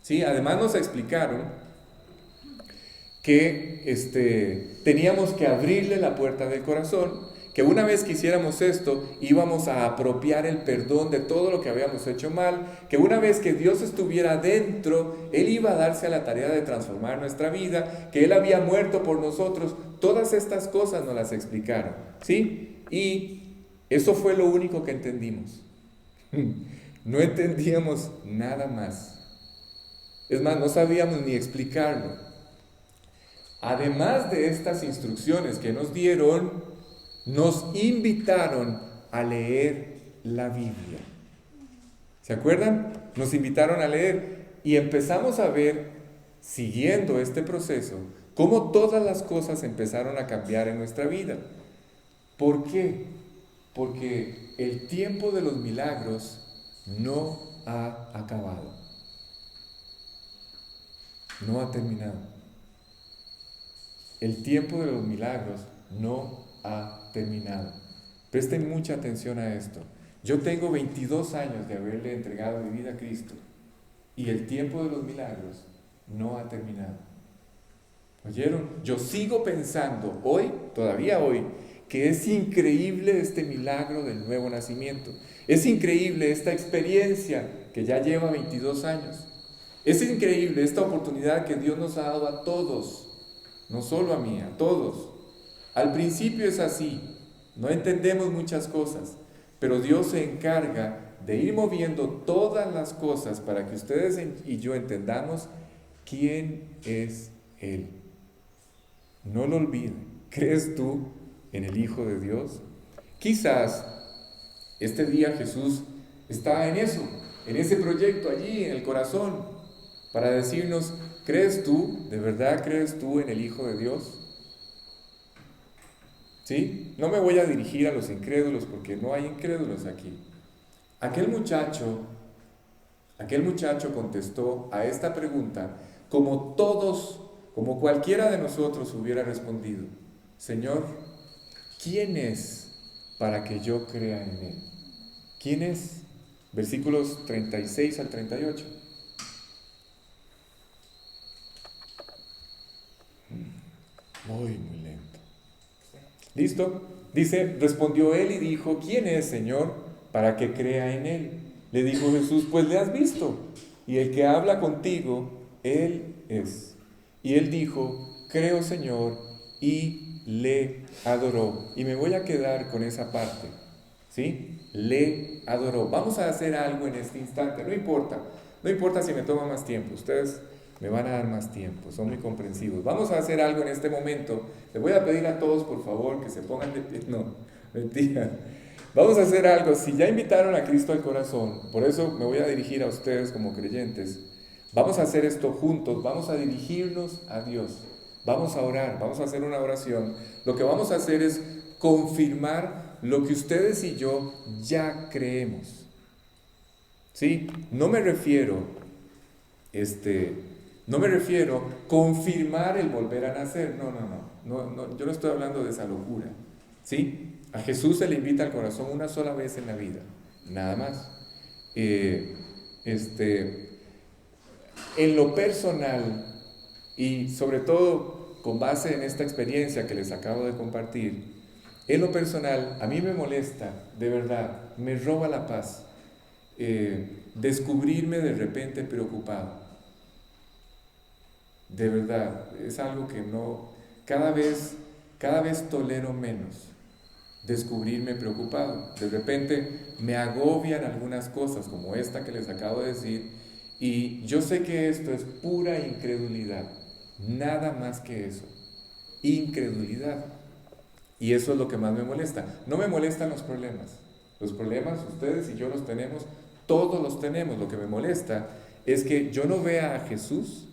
¿Sí? Además nos explicaron que teníamos que abrirle la puerta del corazón, que una vez que hiciéramos esto, íbamos a apropiar el perdón de todo lo que habíamos hecho mal, que una vez que Dios estuviera dentro, Él iba a darse a la tarea de transformar nuestra vida, que Él había muerto por nosotros. Todas estas cosas nos las explicaron, ¿sí? Y eso fue lo único que entendimos. No entendíamos nada más. Es más, no sabíamos ni explicarlo. Además de estas instrucciones que nos dieron, nos invitaron a leer la Biblia. ¿Se acuerdan? Nos invitaron a leer y empezamos a ver, siguiendo este proceso, cómo todas las cosas empezaron a cambiar en nuestra vida. ¿Por qué? Porque el tiempo de los milagros no ha acabado. No ha terminado. El tiempo de los milagros no ha terminado. Presten mucha atención a esto. Yo tengo 22 años de haberle entregado mi vida a Cristo y el tiempo de los milagros no ha terminado. ¿Oyeron? Yo sigo pensando hoy, todavía hoy, que es increíble este milagro del nuevo nacimiento. Es increíble esta experiencia que ya lleva 22 años. Es increíble esta oportunidad que Dios nos ha dado a todos. No solo a mí, a todos. Al principio es así, no entendemos muchas cosas, pero Dios se encarga de ir moviendo todas las cosas para que ustedes y yo entendamos quién es Él. No lo olviden. ¿Crees tú en el Hijo de Dios? Quizás este día Jesús está en eso, en ese proyecto allí, en el corazón, para decirnos, ¿crees tú, de verdad crees tú en el Hijo de Dios? ¿Sí? No me voy a dirigir a los incrédulos porque no hay incrédulos aquí. Aquel muchacho contestó a esta pregunta como todos, como cualquiera de nosotros hubiera respondido. Señor, ¿quién es para que yo crea en Él? ¿Quién es? Versículos 36 al 38. Muy lento. ¿Listo? Dice, respondió él y dijo, ¿quién es, Señor, para que crea en él? Le dijo Jesús, pues le has visto, y el que habla contigo, él es. Y él dijo, creo, Señor, y le adoró. Y me voy a quedar con esa parte, ¿sí? Le adoró. Vamos a hacer algo en este instante, no importa si me toma más tiempo, ustedes me van a dar más tiempo, son muy comprensivos. Vamos a hacer algo en este momento. Les voy a pedir a todos, por favor, que se pongan de pie. No, mentira. Vamos a hacer algo. Si ya invitaron a Cristo al corazón, por eso me voy a dirigir a ustedes como creyentes. Vamos a hacer esto juntos, vamos a dirigirnos a Dios. Vamos a orar, vamos a hacer una oración. Lo que vamos a hacer es confirmar lo que ustedes y yo ya creemos. ¿Sí? No me refiero confirmar el volver a nacer. No, yo no estoy hablando de esa locura. ¿Sí? A Jesús se le invita al corazón una sola vez en la vida, nada más. En lo personal y sobre todo con base en esta experiencia que les acabo de compartir, en lo personal a mí me molesta, de verdad, me roba la paz descubrirme de repente preocupado. De verdad, es algo que no, cada vez tolero menos descubrirme preocupado. De repente me agobian algunas cosas como esta que les acabo de decir y yo sé que esto es pura incredulidad, nada más que eso, incredulidad. Y eso es lo que más me molesta. No me molestan los problemas ustedes y yo los tenemos, todos los tenemos. Lo que me molesta es que yo no vea a Jesús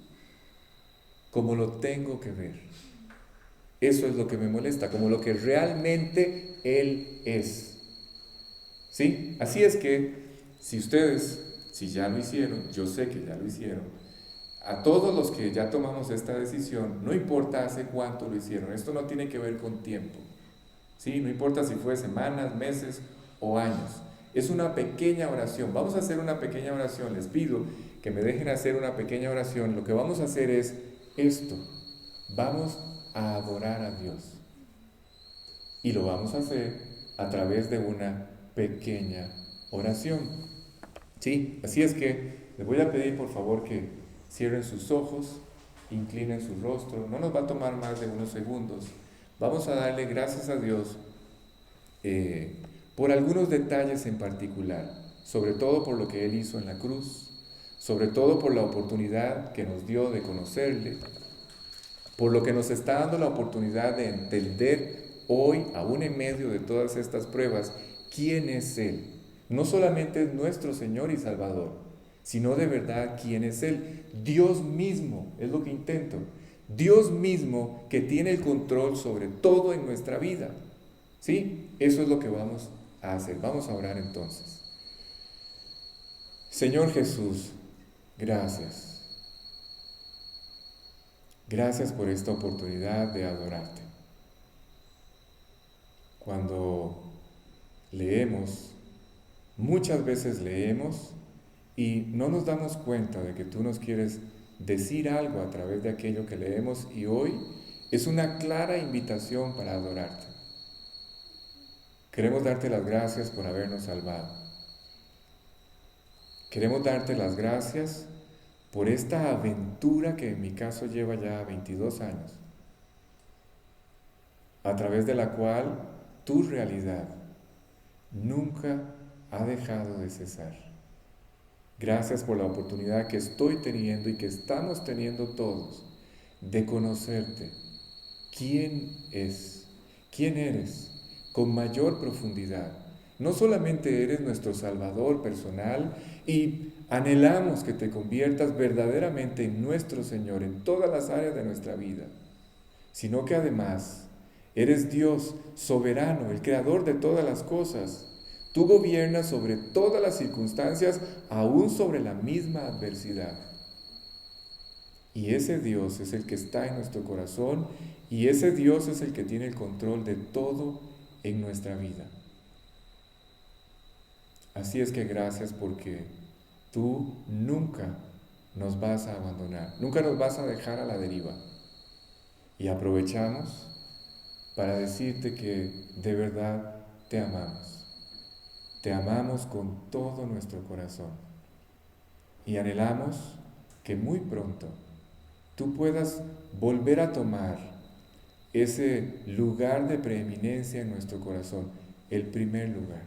como lo tengo que ver. Eso es lo que me molesta, como lo que realmente Él es. ¿Sí? Así es que, si ya lo hicieron, yo sé que ya lo hicieron, a todos los que ya tomamos esta decisión, no importa hace cuánto lo hicieron, esto no tiene que ver con tiempo. ¿Sí? No importa si fue semanas, meses o años. Es una pequeña oración. Vamos a hacer una pequeña oración. Les pido que me dejen hacer una pequeña oración. Lo que vamos a hacer es esto. Vamos a adorar a Dios. Y lo vamos a hacer a través de una pequeña oración. ¿Sí? Así es que les voy a pedir por favor que cierren sus ojos, inclinen su rostro. No nos va a tomar más de unos segundos. Vamos a darle gracias a Dios por algunos detalles en particular, sobre todo por lo que Él hizo en la cruz, sobre todo por la oportunidad que nos dio de conocerle, por lo que nos está dando la oportunidad de entender hoy, aún en medio de todas estas pruebas, quién es Él. No solamente es nuestro Señor y Salvador, sino de verdad quién es Él. Dios mismo, es lo que intento. Dios mismo que tiene el control sobre todo en nuestra vida. ¿Sí? Eso es lo que vamos a hacer. Vamos a orar entonces. Señor Jesús, gracias. Gracias por esta oportunidad de adorarte. Cuando leemos, muchas veces leemos y no nos damos cuenta de que tú nos quieres decir algo a través de aquello que leemos y hoy es una clara invitación para adorarte. Queremos darte las gracias por habernos salvado. Queremos darte las gracias por esta aventura que en mi caso lleva ya 22 años, a través de la cual tu realidad nunca ha dejado de cesar. Gracias por la oportunidad que estoy teniendo y que estamos teniendo todos de conocerte. ¿Quién es? ¿Quién eres? Con mayor profundidad. No solamente eres nuestro Salvador personal y anhelamos que te conviertas verdaderamente en nuestro Señor en todas las áreas de nuestra vida, sino que además eres Dios soberano, el creador de todas las cosas. Tú gobiernas sobre todas las circunstancias, aún sobre la misma adversidad. Y ese Dios es el que está en nuestro corazón y ese Dios es el que tiene el control de todo en nuestra vida. Así es que gracias porque tú nunca nos vas a abandonar, nunca nos vas a dejar a la deriva. Y aprovechamos para decirte que de verdad te amamos. Te amamos con todo nuestro corazón. Y anhelamos que muy pronto tú puedas volver a tomar ese lugar de preeminencia en nuestro corazón, el primer lugar.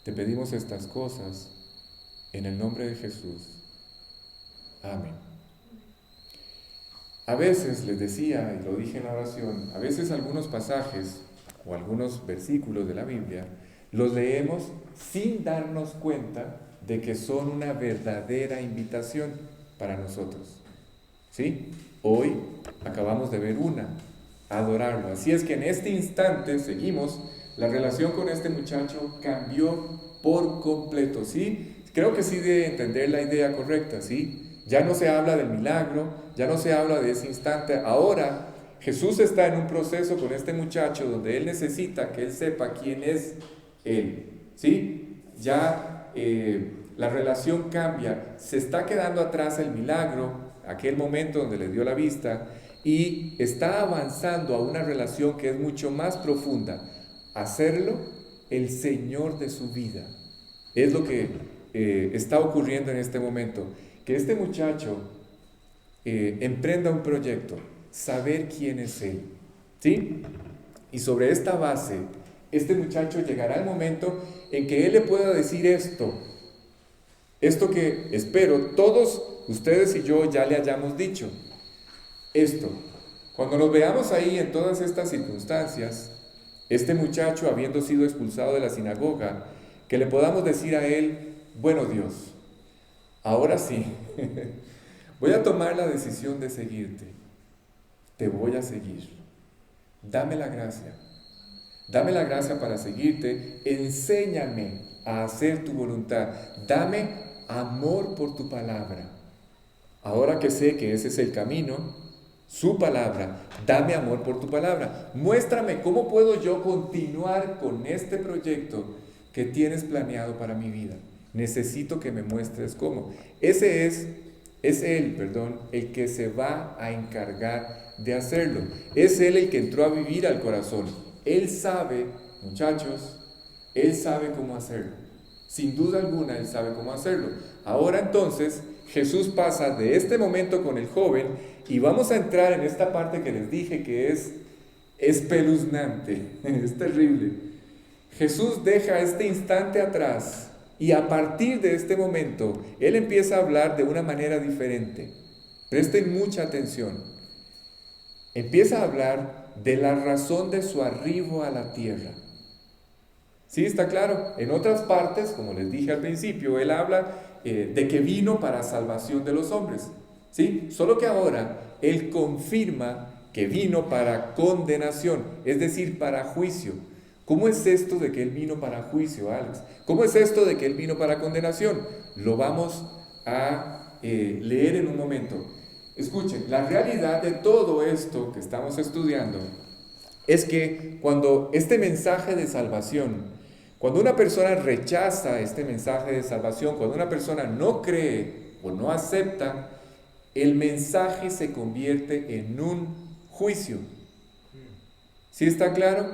Te pedimos estas cosas en el nombre de Jesús. Amén. A veces, les decía, y lo dije en la oración, a veces algunos pasajes o algunos versículos de la Biblia los leemos sin darnos cuenta de que son una verdadera invitación para nosotros. ¿Sí? Hoy acabamos de ver una, adorarlo. Así es que en este instante seguimos, la relación con este muchacho cambió por completo. ¿Sí? Creo que sí de entender la idea correcta, ¿sí? Ya no se habla del milagro, ya no se habla de ese instante. Ahora Jesús está en un proceso con este muchacho donde él necesita que él sepa quién es él. ¿Sí? Ya la relación cambia, se está quedando atrás el milagro, aquel momento donde le dio la vista, y está avanzando a una relación que es mucho más profunda. Hacerlo el Señor de su vida. Es lo que está ocurriendo en este momento. Que este muchacho emprenda un proyecto, saber quién es Él. ¿Sí? Y sobre esta base, este muchacho llegará al momento en que Él le pueda decir esto que espero todos ustedes y yo ya le hayamos dicho. Esto, cuando nos veamos ahí en todas estas circunstancias, este muchacho habiendo sido expulsado de la sinagoga, que le podamos decir a él, bueno Dios, ahora sí, voy a tomar la decisión de seguirte, te voy a seguir, dame la gracia para seguirte, enséñame a hacer tu voluntad, dame amor por tu palabra. Ahora que sé que ese es el camino, su palabra, dame amor por tu palabra. Muéstrame cómo puedo yo continuar con este proyecto que tienes planeado para mi vida. Necesito que me muestres cómo. Es Él, el que se va a encargar de hacerlo. Es Él el que entró a vivir al corazón. Él sabe, muchachos, Él sabe cómo hacerlo. Sin duda alguna, Él sabe cómo hacerlo. Ahora entonces, Jesús pasa de este momento con el joven y vamos a entrar en esta parte que les dije que es espeluznante, es terrible. Jesús deja este instante atrás y a partir de este momento, Él empieza a hablar de una manera diferente. Presten mucha atención. Empieza a hablar de la razón de su arribo a la tierra. ¿Sí? ¿Está claro? En otras partes, como les dije al principio, Él habla de que vino para salvación de los hombres. ¿Sí? Solo que ahora Él confirma que vino para condenación, es decir, para juicio. ¿Cómo es esto de que Él vino para juicio, Alex? ¿Cómo es esto de que Él vino para condenación? Lo vamos a leer en un momento. Escuchen, la realidad de todo esto que estamos estudiando es que cuando este mensaje de salvación, cuando una persona rechaza este mensaje de salvación, cuando una persona no cree o no acepta, el mensaje se convierte en un juicio. ¿Sí está claro?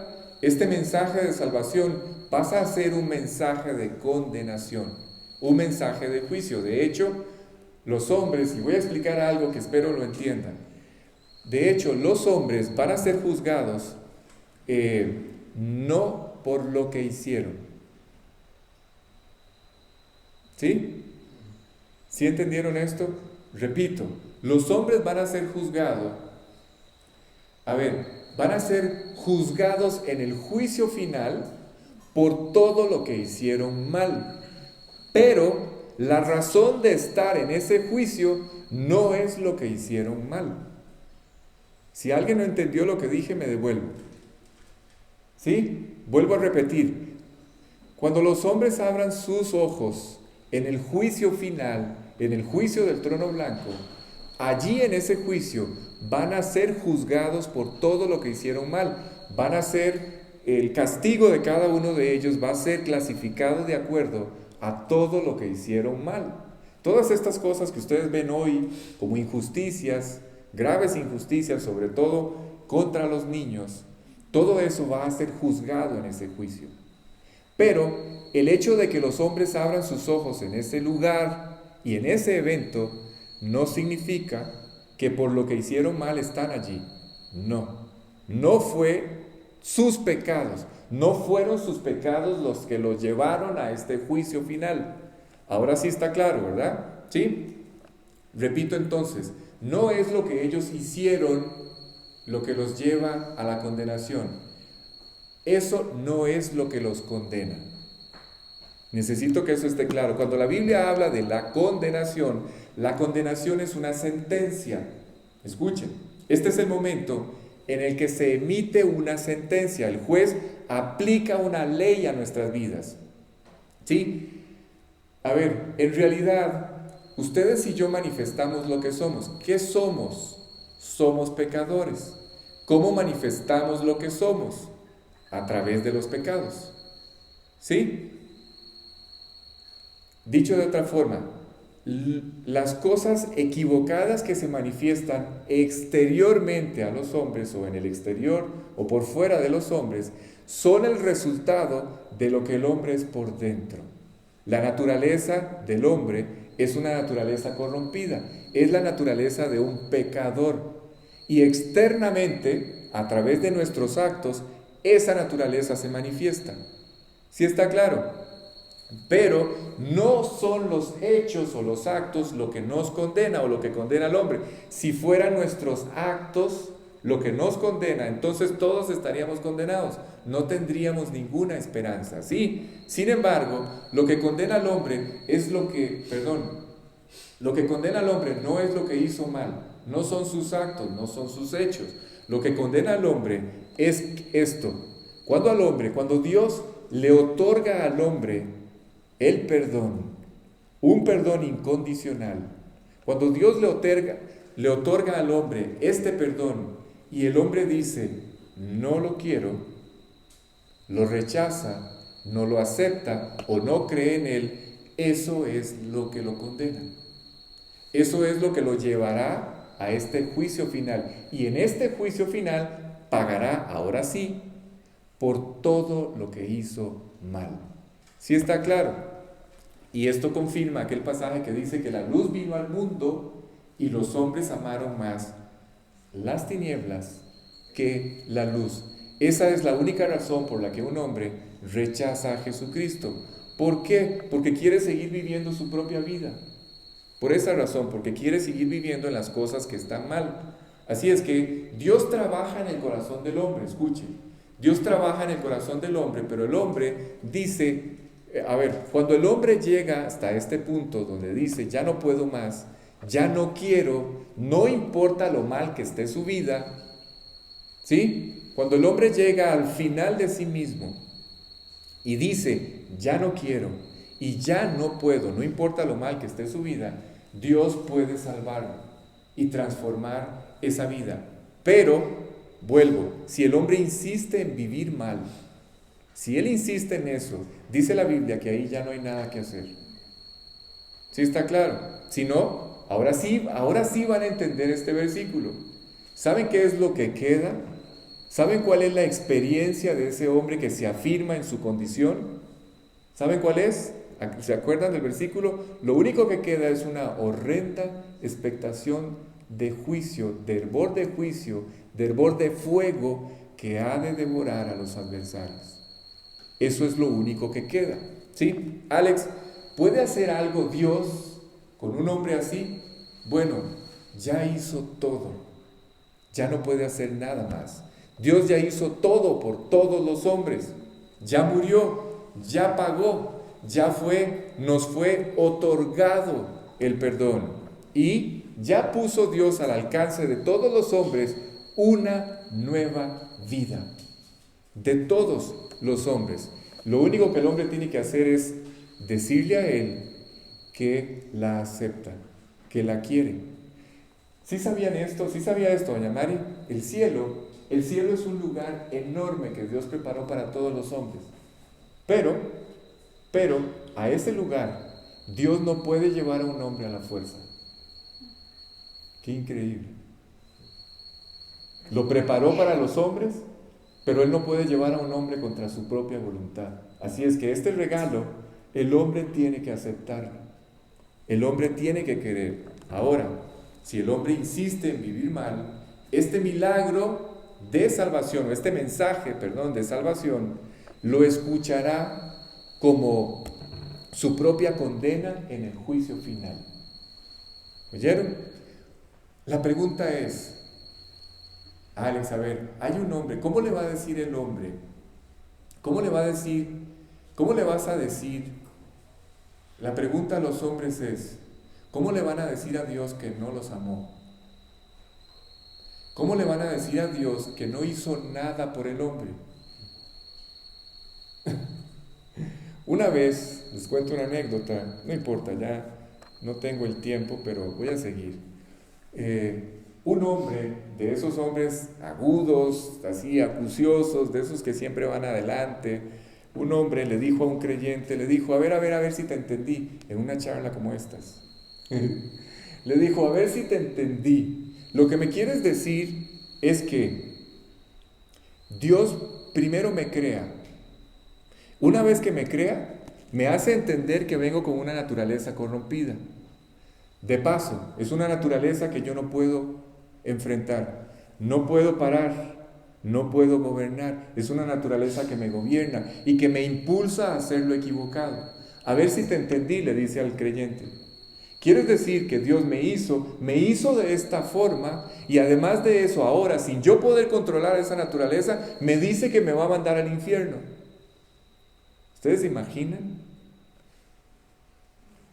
Este mensaje de salvación pasa a ser un mensaje de condenación, un mensaje de juicio. De hecho, los hombres, y voy a explicar algo que espero lo entiendan, de hecho, los hombres van a ser juzgados no por lo que hicieron. ¿Sí? ¿Sí entendieron esto? Repito, los hombres van a ser juzgados. Van a ser juzgados en el juicio final por todo lo que hicieron mal. Pero la razón de estar en ese juicio no es lo que hicieron mal. Si alguien no entendió lo que dije, me devuelvo. ¿Sí? Vuelvo a repetir. Cuando los hombres abran sus ojos en el juicio final, en el juicio del trono blanco, allí en ese juicio van a ser juzgados por todo lo que hicieron mal. Van a ser, el castigo de cada uno de ellos va a ser clasificado de acuerdo a todo lo que hicieron mal. Todas estas cosas que ustedes ven hoy como injusticias, graves injusticias, sobre todo contra los niños, todo eso va a ser juzgado en ese juicio. Pero el hecho de que los hombres abran sus ojos en ese lugar y en ese evento no significa que por lo que hicieron mal están allí. No fue sus pecados, no fueron sus pecados los que los llevaron a este juicio final. Ahora sí está claro, ¿verdad? ¿Sí? Repito entonces, no es lo que ellos hicieron lo que los lleva a la condenación. Eso no es lo que los condena. Necesito que eso esté claro. Cuando la Biblia habla de la condenación es una sentencia. Escuchen, este es el momento en el que se emite una sentencia. El juez aplica una ley a nuestras vidas. ¿Sí? A ver, en realidad, ustedes y yo manifestamos lo que somos. ¿Qué somos? Somos pecadores. ¿Cómo manifestamos lo que somos? A través de los pecados. ¿Sí? Dicho de otra forma, las cosas equivocadas que se manifiestan exteriormente a los hombres o en el exterior o por fuera de los hombres son el resultado de lo que el hombre es por dentro. La naturaleza del hombre es una naturaleza corrompida, es la naturaleza de un pecador. Y externamente, a través de nuestros actos, esa naturaleza se manifiesta. ¿Sí está claro? Pero no son los hechos o los actos lo que nos condena o lo que condena al hombre. Si fueran nuestros actos lo que nos condena, entonces todos estaríamos condenados. No tendríamos ninguna esperanza. ¿Sí? Sin embargo, lo que condena al hombre es lo que condena al hombre no es lo que hizo mal, no son sus actos, no son sus hechos. Lo que condena al hombre es esto. Cuando Dios le otorga al hombre el perdón, un perdón incondicional, cuando Dios le otorga al hombre este perdón y el hombre dice, no lo quiero, lo rechaza, no lo acepta o no cree en él, eso es lo que lo condena. Eso es lo que lo llevará a este juicio final. Y en este juicio final pagará, ahora sí, por todo lo que hizo mal. ¿Sí está claro? Y esto confirma aquel pasaje que dice que la luz vino al mundo y los hombres amaron más las tinieblas que la luz. Esa es la única razón por la que un hombre rechaza a Jesucristo. ¿Por qué? Porque quiere seguir viviendo su propia vida. Por esa razón, porque quiere seguir viviendo en las cosas que están mal. Así es que Dios trabaja en el corazón del hombre, escuchen. Dios trabaja en el corazón del hombre, pero el hombre dice, cuando el hombre llega hasta este punto donde dice, ya no puedo más, ya no quiero, no importa lo mal que esté su vida, ¿sí? Cuando el hombre llega al final de sí mismo y dice, ya no quiero y ya no puedo, no importa lo mal que esté su vida, Dios puede salvarlo y transformar esa vida. Pero, vuelvo, si el hombre insiste en vivir mal, si él insiste en eso, dice la Biblia que ahí ya no hay nada que hacer. ¿Sí está claro? Si no, ahora sí van a entender este versículo. ¿Saben qué es lo que queda? ¿Saben cuál es la experiencia de ese hombre que se afirma en su condición? ¿Saben cuál es? ¿Se acuerdan del versículo? Lo único que queda es una horrenda expectación de juicio, de hervor de fuego que ha de devorar a los adversarios. Eso es lo único que queda. ¿Sí? Alex, ¿puede hacer algo Dios con un hombre así? Bueno, ya hizo todo. Ya no puede hacer nada más. Dios ya hizo todo por todos los hombres. Ya murió, ya pagó, nos fue otorgado el perdón. Y ya puso Dios al alcance de todos los hombres una nueva vida. De todos los hombres. Lo único que el hombre tiene que hacer es decirle a él que la acepta, que la quiere. ¿Sí sabían esto? ¿Sí sabía esto, doña Mari? El cielo es un lugar enorme que Dios preparó para todos los hombres. Pero a ese lugar Dios no puede llevar a un hombre a la fuerza. Qué increíble. Lo preparó para los hombres, pero Él no puede llevar a un hombre contra su propia voluntad. Así es que este regalo, el hombre tiene que aceptarlo. El hombre tiene que querer. Ahora, si el hombre insiste en vivir mal, este milagro de salvación, o este mensaje, perdón, de salvación, lo escuchará como su propia condena en el juicio final. ¿Oyeron? La pregunta es, Alex, a ver, hay un hombre, ¿cómo le va a decir el hombre? ¿Cómo le vas a decir? La pregunta a los hombres es, ¿cómo le van a decir a Dios que no los amó? ¿Cómo le van a decir a Dios que no hizo nada por el hombre? Una vez, les cuento una anécdota, no importa, ya no tengo el tiempo, pero voy a seguir. Un hombre, de esos hombres agudos, así acuciosos, de esos que siempre van adelante, un hombre le dijo a un creyente, le dijo, a ver si te entendí, en una charla como estas. Le dijo, a ver si te entendí. Lo que me quieres decir es que Dios primero me crea. Una vez que me crea, me hace entender que vengo con una naturaleza corrompida. De paso, es una naturaleza que yo no puedo enfrentar, no puedo parar, no puedo gobernar. Es una naturaleza que me gobierna y que me impulsa a hacer lo equivocado. A ver si te entendí, le dice al creyente. ¿Quieres decir que Dios me hizo de esta forma y además de eso ahora, sin yo poder controlar esa naturaleza, me dice que me va a mandar al infierno? ¿Ustedes se imaginan?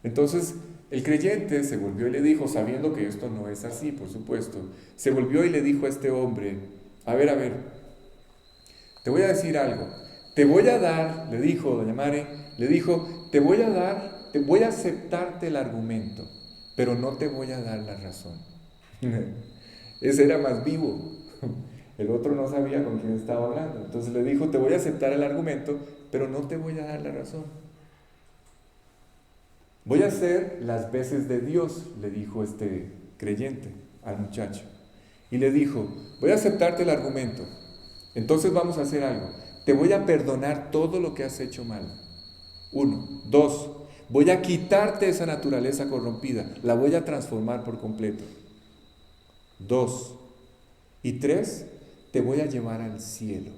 Entonces, el creyente se volvió y le dijo, sabiendo que esto no es así, por supuesto, se volvió y le dijo a este hombre, a ver, te voy a decir algo, te voy a dar, le dijo doña Mare, te voy a aceptarte el argumento, pero no te voy a dar la razón. Ese era más vivo, el otro no sabía con quién estaba hablando, entonces le dijo, te voy a aceptar el argumento, pero no te voy a dar la razón. Voy a hacer las veces de Dios, le dijo este creyente al muchacho. Y le dijo, voy a aceptarte el argumento. Entonces vamos a hacer algo. Te voy a perdonar todo lo que has hecho mal. 1. 2. Voy a quitarte esa naturaleza corrompida. La voy a transformar por completo. 2. Y 3. Te voy a llevar al cielo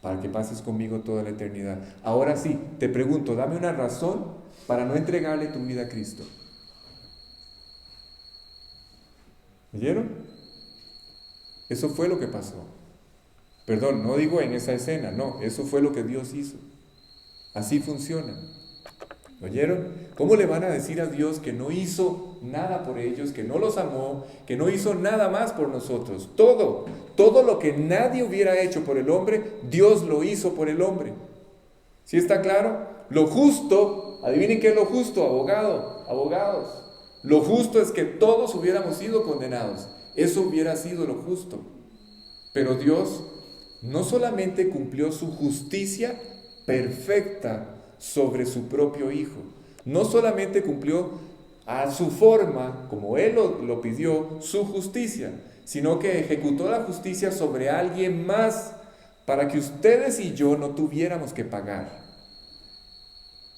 para que pases conmigo toda la eternidad. Ahora sí, te pregunto, dame una razón para no entregarle tu vida a Cristo. ¿Oyeron? Eso fue lo que pasó. Perdón, no digo en esa escena, no, eso fue lo que Dios hizo. Así funciona. ¿Oyeron? ¿Cómo le van a decir a Dios que no hizo nada por ellos, que no los amó, que no hizo nada más por nosotros? Todo lo que nadie hubiera hecho por el hombre, Dios lo hizo por el hombre. ¿Sí está claro? Lo justo, adivinen qué es lo justo, abogados. Lo justo es que todos hubiéramos sido condenados. Eso hubiera sido lo justo. Pero Dios no solamente cumplió su justicia perfecta sobre su propio Hijo, no solamente cumplió a su forma, como Él lo pidió, su justicia, sino que ejecutó la justicia sobre alguien más para que ustedes y yo no tuviéramos que pagar.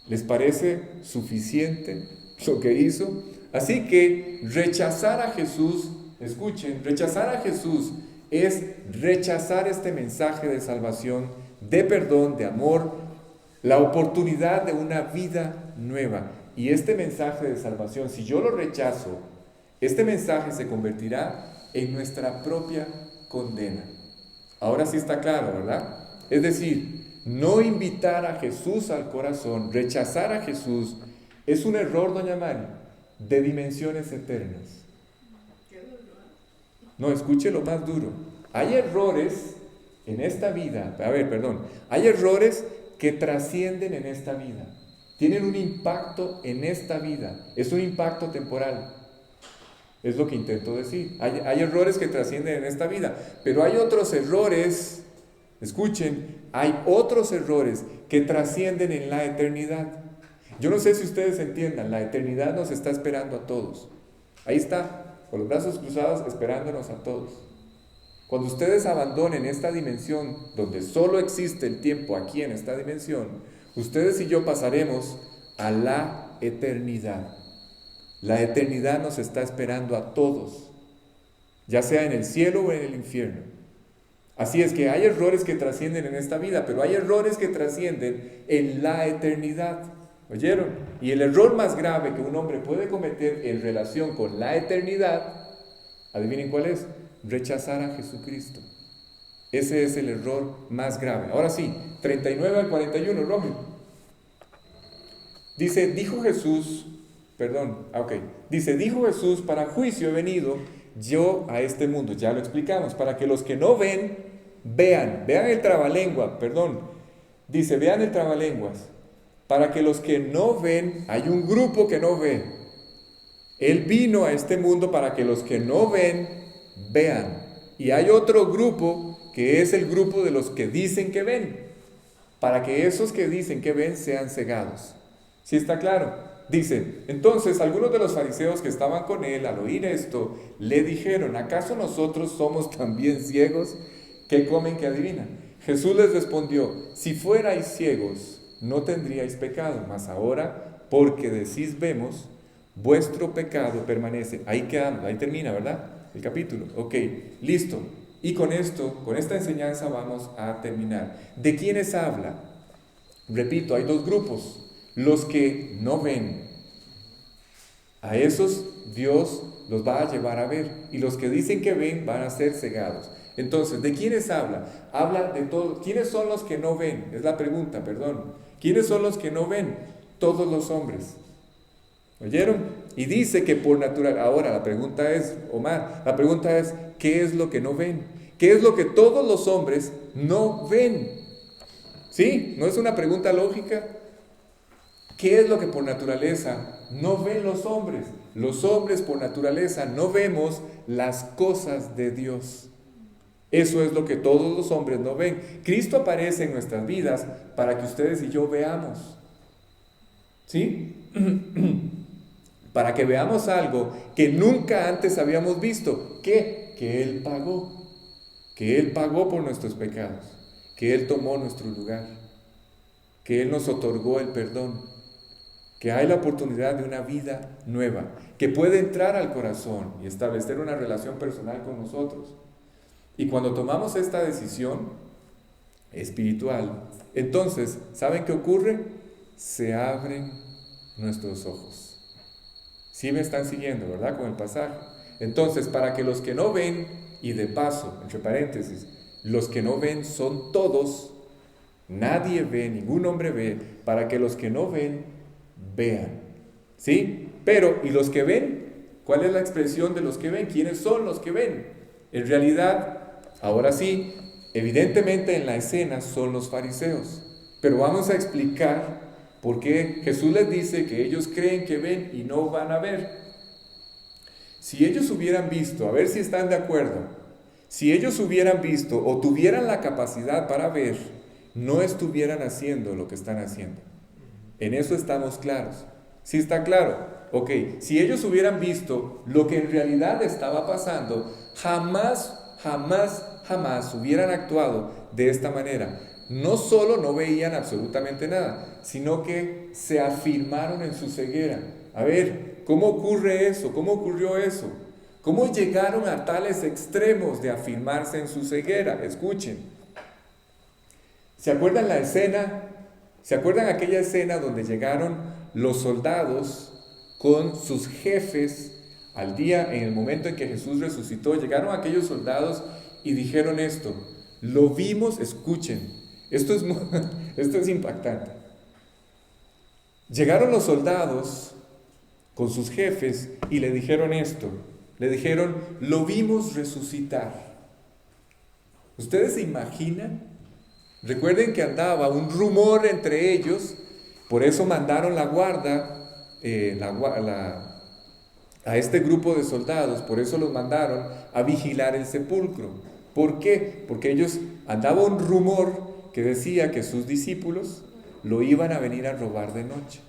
¿Les parece suficiente lo que hizo? Así que rechazar a Jesús, escuchen, rechazar a Jesús es rechazar este mensaje de salvación, de perdón, de amor, la oportunidad de una vida nueva. Y este mensaje de salvación, si yo lo rechazo, este mensaje se convertirá en nuestra propia condena. Ahora sí está claro, ¿verdad? Es decir, no invitar a Jesús al corazón, rechazar a Jesús, es un error, doña Mari, de dimensiones eternas. No, escuche lo más duro. Hay errores en esta vida, hay errores que trascienden en esta vida. Tienen un impacto en esta vida. Es un impacto temporal. Es lo que intento decir. Hay errores que trascienden en esta vida, pero hay otros errores, escuchen, hay otros errores que trascienden en la eternidad. Yo no sé si ustedes entiendan, la eternidad nos está esperando a todos. Ahí está, con los brazos cruzados, esperándonos a todos. Cuando ustedes abandonen esta dimensión, donde solo existe el tiempo aquí en esta dimensión, ustedes y yo pasaremos a la eternidad. La eternidad nos está esperando a todos, ya sea en el cielo o en el infierno. Así es que hay errores que trascienden en esta vida, pero hay errores que trascienden en la eternidad. ¿Oyeron? Y el error más grave que un hombre puede cometer en relación con la eternidad, adivinen cuál es: rechazar a Jesucristo. Ese es el error más grave. Ahora sí, 39 al 41, Rogelio. Dice, dijo Jesús, para juicio he venido yo a este mundo. Ya lo explicamos, para que los que no ven, vean el trabalengua, dice, vean el trabalenguas, para que los que no ven, hay un grupo que no ve. Él vino a este mundo para que los que no ven, vean. Y hay otro grupo que es el grupo de los que dicen que ven, para que esos que dicen que ven sean cegados. ¿Sí está claro? Dice, entonces algunos de los fariseos que estaban con él al oír esto, le dijeron, ¿acaso nosotros somos también ciegos? ¿Qué comen que adivinan? Jesús les respondió, si fuerais ciegos, no tendríais pecado, mas ahora, porque decís vemos, vuestro pecado permanece. Ahí quedamos, ahí termina, ¿verdad? El capítulo. Ok, listo. Y con esta enseñanza vamos a terminar. ¿De quiénes habla? Repito, hay dos grupos. Los que no ven, a esos Dios los va a llevar a ver. Y los que dicen que ven van a ser cegados. Entonces, ¿de quiénes habla? Habla de todos. ¿Quiénes son los que no ven? Es la pregunta, ¿Quiénes son los que no ven? Todos los hombres. ¿Oyeron? Y dice que por naturaleza. Ahora la pregunta es, Omar, ¿qué es lo que no ven? ¿Qué es lo que todos los hombres no ven? ¿Sí? ¿No es una pregunta lógica? ¿Qué es lo que por naturaleza no ven los hombres? Los hombres por naturaleza no vemos las cosas de Dios. Eso es lo que todos los hombres no ven. Cristo aparece en nuestras vidas para que ustedes y yo veamos. ¿Sí? Para que veamos algo que nunca antes habíamos visto. ¿Qué? Que Él pagó. Que Él pagó por nuestros pecados. Que Él tomó nuestro lugar. Que Él nos otorgó el perdón. Que hay la oportunidad de una vida nueva. Que puede entrar al corazón y establecer una relación personal con nosotros. Y cuando tomamos esta decisión espiritual, entonces, ¿saben qué ocurre? Se abren nuestros ojos. Sí me están siguiendo, ¿verdad? Con el pasaje. Entonces, para que los que no ven, y de paso, entre paréntesis, los que no ven son todos, nadie ve, ningún hombre ve, para que los que no ven, vean. ¿Sí? Pero, ¿y los que ven? ¿Cuál es la expresión de los que ven? ¿Quiénes son los que ven? En realidad, ahora sí, evidentemente en la escena son los fariseos. Pero vamos a explicar por qué Jesús les dice que ellos creen que ven y no van a ver. Si ellos hubieran visto, a ver si están de acuerdo, si ellos hubieran visto o tuvieran la capacidad para ver, no estuvieran haciendo lo que están haciendo. En eso estamos claros. ¿Sí está claro? Ok, si ellos hubieran visto lo que en realidad estaba pasando, jamás hubieran actuado de esta manera. No solo no veían absolutamente nada, sino que se afirmaron en su ceguera. A ver, ¿cómo ocurre eso? ¿Cómo ocurrió eso? ¿Cómo llegaron a tales extremos de afirmarse en su ceguera? Escuchen. ¿Se acuerdan la escena? ¿Se acuerdan aquella escena donde llegaron los soldados con sus jefes al día, en el momento en que Jesús resucitó? Llegaron aquellos soldados y dijeron esto: lo vimos, escuchen, esto es impactante. Llegaron los soldados con sus jefes y le dijeron esto, le dijeron: lo vimos resucitar. ¿Ustedes se imaginan? Recuerden que andaba un rumor entre ellos, por eso mandaron la guarda, a este grupo de soldados, por eso los mandaron a vigilar el sepulcro. ¿Por qué? Porque andaba un rumor que decía que sus discípulos lo iban a venir a robar de noche.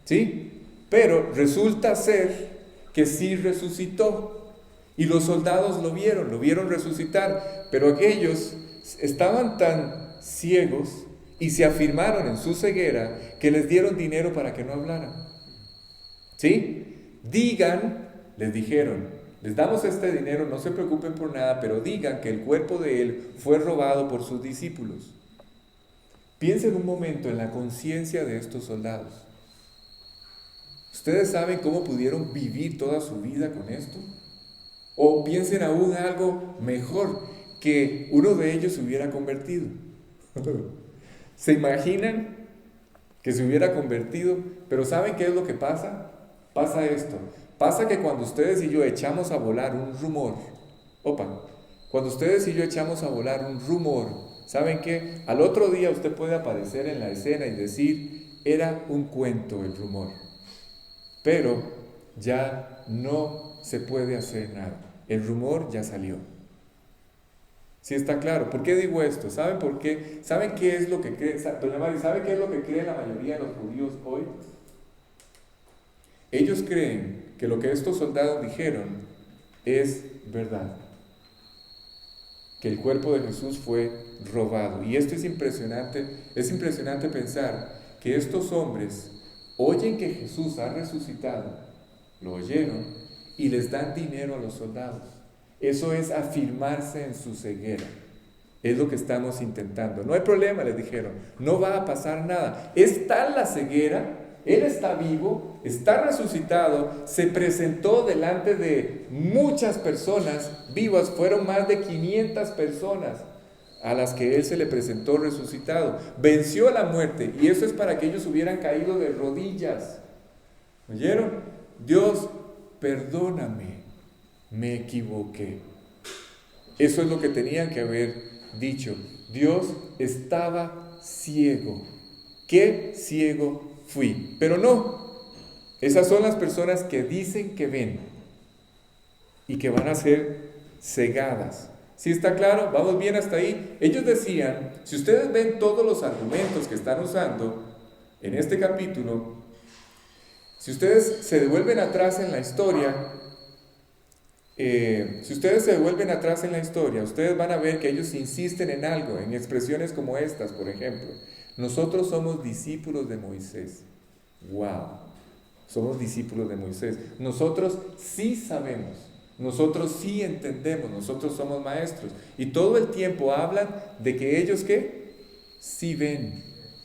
¿Sí? Pero resulta ser que sí resucitó. Y los soldados lo vieron resucitar, pero aquellos estaban tan ciegos y se afirmaron en su ceguera que les dieron dinero para que no hablaran. ¿Sí? Digan, les dijeron, les damos este dinero, no se preocupen por nada, pero digan que el cuerpo de él fue robado por sus discípulos. Piensen un momento en la conciencia de estos soldados. ¿Ustedes saben cómo pudieron vivir toda su vida con esto? O piensen aún algo mejor, que uno de ellos se hubiera convertido. ¿Se imaginan que se hubiera convertido? Pero ¿saben qué es lo que pasa? Pasa esto. Pasa que cuando ustedes y yo echamos a volar un rumor, cuando ustedes y yo echamos a volar un rumor, ¿saben qué? Al otro día usted puede aparecer en la escena y decir, era un cuento el rumor. Pero ya no se puede hacer nada. El rumor ya salió. ¿Sí está claro? ¿Por qué digo esto? ¿Saben por qué? ¿Saben qué es lo que cree? Doña Mari, ¿sabe qué es lo que cree la mayoría de los judíos hoy? Ellos creen que lo que estos soldados dijeron es verdad. Que el cuerpo de Jesús fue robado. Y esto es impresionante pensar que estos hombres oyen que Jesús ha resucitado, lo oyeron, y les dan dinero a los soldados. Eso es afirmarse en su ceguera. Es lo que estamos intentando. No hay problema, les dijeron, no va a pasar nada. Es tal la ceguera, Él está vivo, está resucitado, se presentó delante de muchas personas vivas, fueron más de 500 personas a las que Él se le presentó resucitado. Venció a la muerte, y eso es para que ellos hubieran caído de rodillas. ¿Oyeron? Dios, perdóname, me equivoqué. Eso es lo que tenían que haber dicho. Dios, estaba ciego. Qué ciego fui. Pero no, esas son las personas que dicen que ven y que van a ser cegadas. ¿Sí está claro? ¿Vamos bien hasta ahí? Ellos decían, si ustedes ven todos los argumentos que están usando en este capítulo, si ustedes se devuelven atrás en la historia, ustedes van a ver que ellos insisten en algo, en expresiones como estas, por ejemplo. Nosotros somos discípulos de Moisés. ¡Wow! Somos discípulos de Moisés. Nosotros sí sabemos, nosotros sí entendemos, nosotros somos maestros. Y todo el tiempo hablan de que ellos, ¿qué? Sí ven,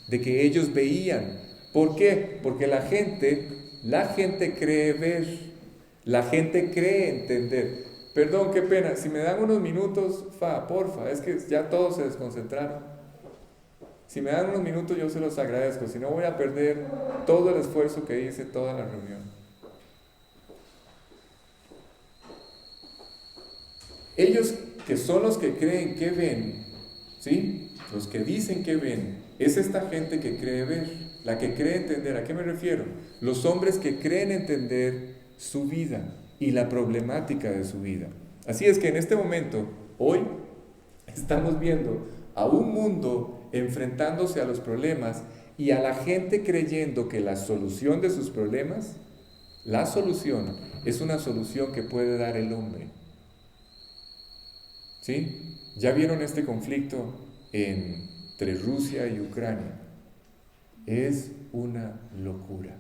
de que ellos veían. ¿Por qué? Porque la gente cree ver. La gente cree entender. Perdón, qué pena, si me dan unos minutos, porfa, es que ya todos se desconcentraron. Si me dan unos minutos yo se los agradezco, si no voy a perder todo el esfuerzo que hice toda la reunión. Ellos que son los que creen que ven, ¿sí? Los que dicen que ven, es esta gente que cree ver, la que cree entender. ¿A qué me refiero? Los hombres que creen entender su vida y la problemática de su vida. Así es que en este momento, hoy, estamos viendo a un mundo enfrentándose a los problemas y a la gente creyendo que la solución de sus problemas, la solución es una solución que puede dar el hombre. ¿Sí? ¿Ya vieron este conflicto entre Rusia y Ucrania? Es una locura.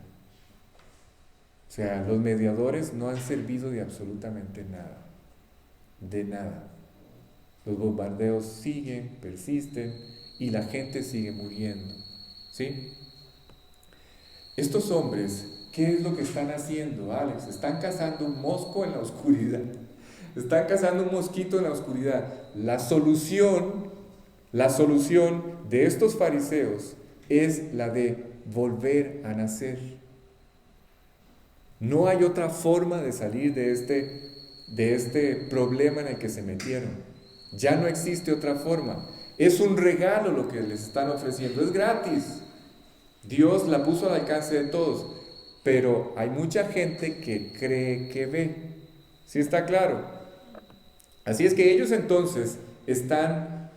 O sea, los mediadores no han servido de absolutamente nada. De nada. Los bombardeos siguen, persisten y la gente sigue muriendo. ¿Sí? Estos hombres, ¿qué es lo que están haciendo, Alex? Están cazando un mosco en la oscuridad. Están cazando un mosquito en la oscuridad. La solución de estos fariseos es la de volver a nacer. No hay otra forma de salir de este problema en el que se metieron. Ya no existe otra forma. Es un regalo lo que les están ofreciendo. Es gratis. Dios la puso al alcance de todos. Pero hay mucha gente que cree que ve. ¿Sí está claro? Así es que ellos entonces están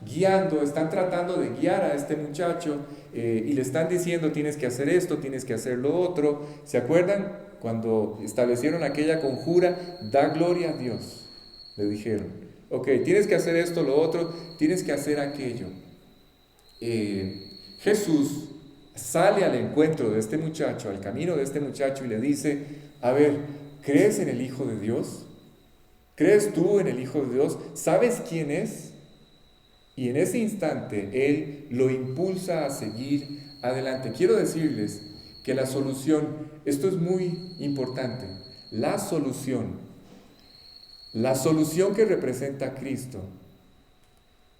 tratando de guiar a este muchacho y le están diciendo, tienes que hacer esto, tienes que hacer lo otro. ¿Se acuerdan? Cuando establecieron aquella conjura, da gloria a Dios. Le dijeron, ok, tienes que hacer esto, lo otro, tienes que hacer aquello. Jesús sale al encuentro de este muchacho, al camino de este muchacho y le dice, a ver, ¿crees en el Hijo de Dios? ¿Crees tú en el Hijo de Dios? ¿Sabes quién es? Y en ese instante Él lo impulsa a seguir adelante. Quiero decirles que la solución, esto es muy importante, la solución que representa a Cristo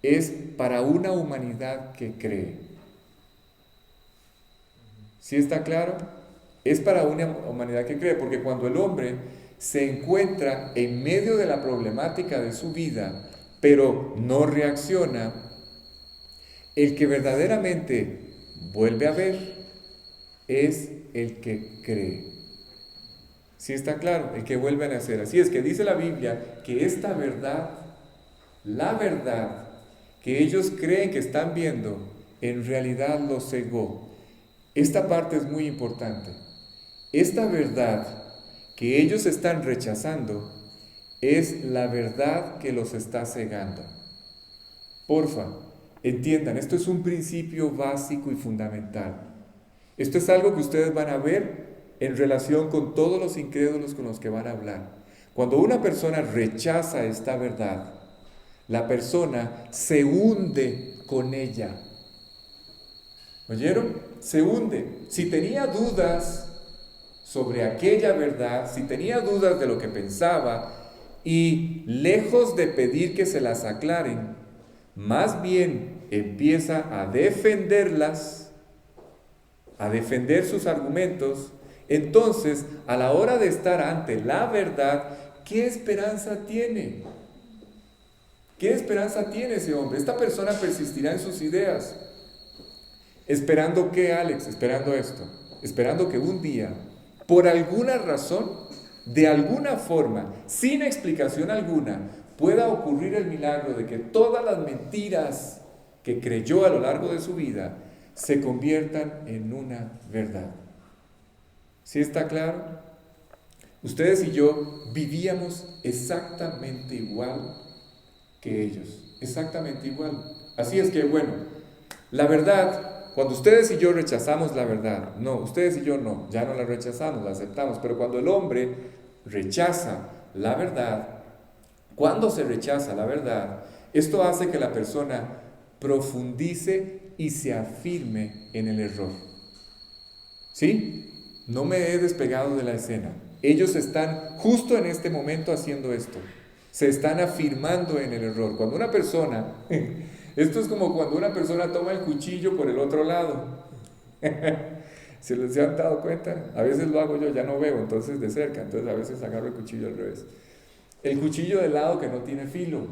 es para una humanidad que cree. ¿Sí está claro? Es para una humanidad que cree, porque cuando el hombre se encuentra en medio de la problemática de su vida, pero no reacciona, el que verdaderamente vuelve a ver es el que cree. ¿Sí está claro? El que vuelve a nacer. Así es que dice la Biblia que esta verdad, la verdad que ellos creen que están viendo, en realidad los cegó. Esta parte es muy importante. Esta verdad que ellos están rechazando es la verdad que los está cegando. Porfa, entiendan, esto es un principio básico y fundamental. Esto es algo que ustedes van a ver en relación con todos los incrédulos con los que van a hablar. Cuando una persona rechaza esta verdad, la persona se hunde con ella. ¿Oyeron? Se hunde. Si tenía dudas sobre aquella verdad, si tenía dudas de lo que pensaba, y lejos de pedir que se las aclaren, más bien empieza a defenderlas, a defender sus argumentos, entonces a la hora de estar ante la verdad, ¿qué esperanza tiene? ¿Qué esperanza tiene ese hombre? Esta persona persistirá en sus ideas. ¿Esperando qué, Alex? Esperando esto. Esperando que un día, por alguna razón, de alguna forma, sin explicación alguna, pueda ocurrir el milagro de que todas las mentiras que creyó a lo largo de su vida se conviertan en una verdad. ¿Sí está claro? Ustedes y yo vivíamos exactamente igual que ellos, exactamente igual. Así es que, bueno, la verdad, cuando ustedes y yo rechazamos la verdad, no, ustedes y yo no, ya no la rechazamos, la aceptamos, pero cuando el hombre rechaza la verdad, cuando se rechaza la verdad, esto hace que la persona profundice y se afirme en el error. ¿Sí? No me he despegado de la escena. Ellos están justo en este momento haciendo esto. Se están afirmando en el error. Cuando una persona, esto es como cuando una persona toma el cuchillo por el otro lado. ¿Se les han dado cuenta? A veces lo hago yo, ya no veo, entonces de cerca, entonces a veces agarro el cuchillo al revés. El cuchillo del lado que no tiene filo.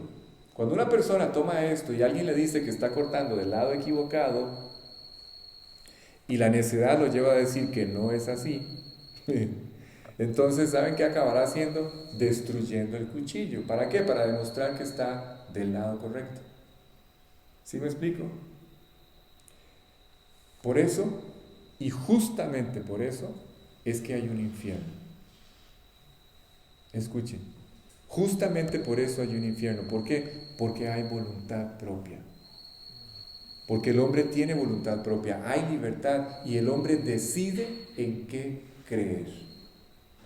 Cuando una persona toma esto y alguien le dice que está cortando del lado equivocado, y la necedad lo lleva a decir que no es así, entonces ¿saben qué acabará haciendo? Destruyendo el cuchillo. ¿Para qué? Para demostrar que está del lado correcto. ¿Sí me explico? Por eso, y justamente por eso, es que hay un infierno. Escuchen, justamente por eso hay un infierno. ¿Por qué? Porque hay voluntad propia. Porque el hombre tiene voluntad propia, hay libertad y el hombre decide en qué creer.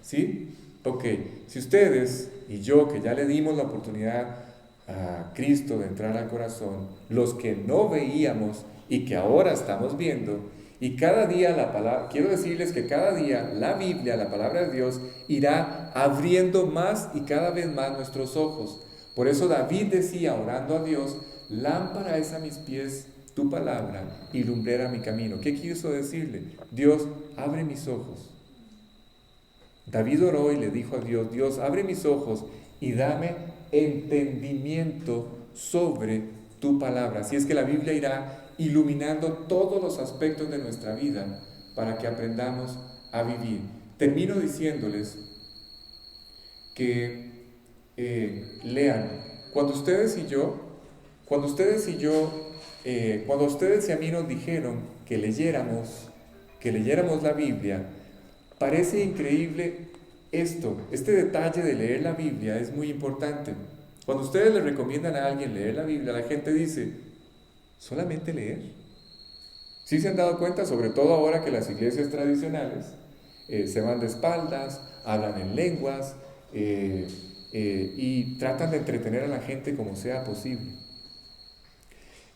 ¿Sí? Ok, si ustedes y yo, que ya le dimos la oportunidad a Cristo de entrar al corazón, los que no veíamos y que ahora estamos viendo, y cada día la palabra, quiero decirles que cada día la Biblia, la palabra de Dios, irá abriendo más y cada vez más nuestros ojos. Por eso David decía, orando a Dios, lámpara es a mis pies tu palabra y lumbrera mi camino. ¿Qué quiso decirle? Dios, abre mis ojos. David oró y le dijo a Dios, Dios, abre mis ojos y dame entendimiento sobre tu palabra. Así es que la Biblia irá iluminando todos los aspectos de nuestra vida para que aprendamos a vivir. Termino diciéndoles que lean. Cuando ustedes y a mí nos dijeron que leyéramos la Biblia, parece increíble este detalle de leer la Biblia es muy importante. Cuando ustedes le recomiendan a alguien leer la Biblia, la gente dice, ¿solamente leer? ¿Sí se han dado cuenta? Sobre todo ahora que las iglesias tradicionales se van de espaldas, hablan en lenguas y tratan de entretener a la gente como sea posible.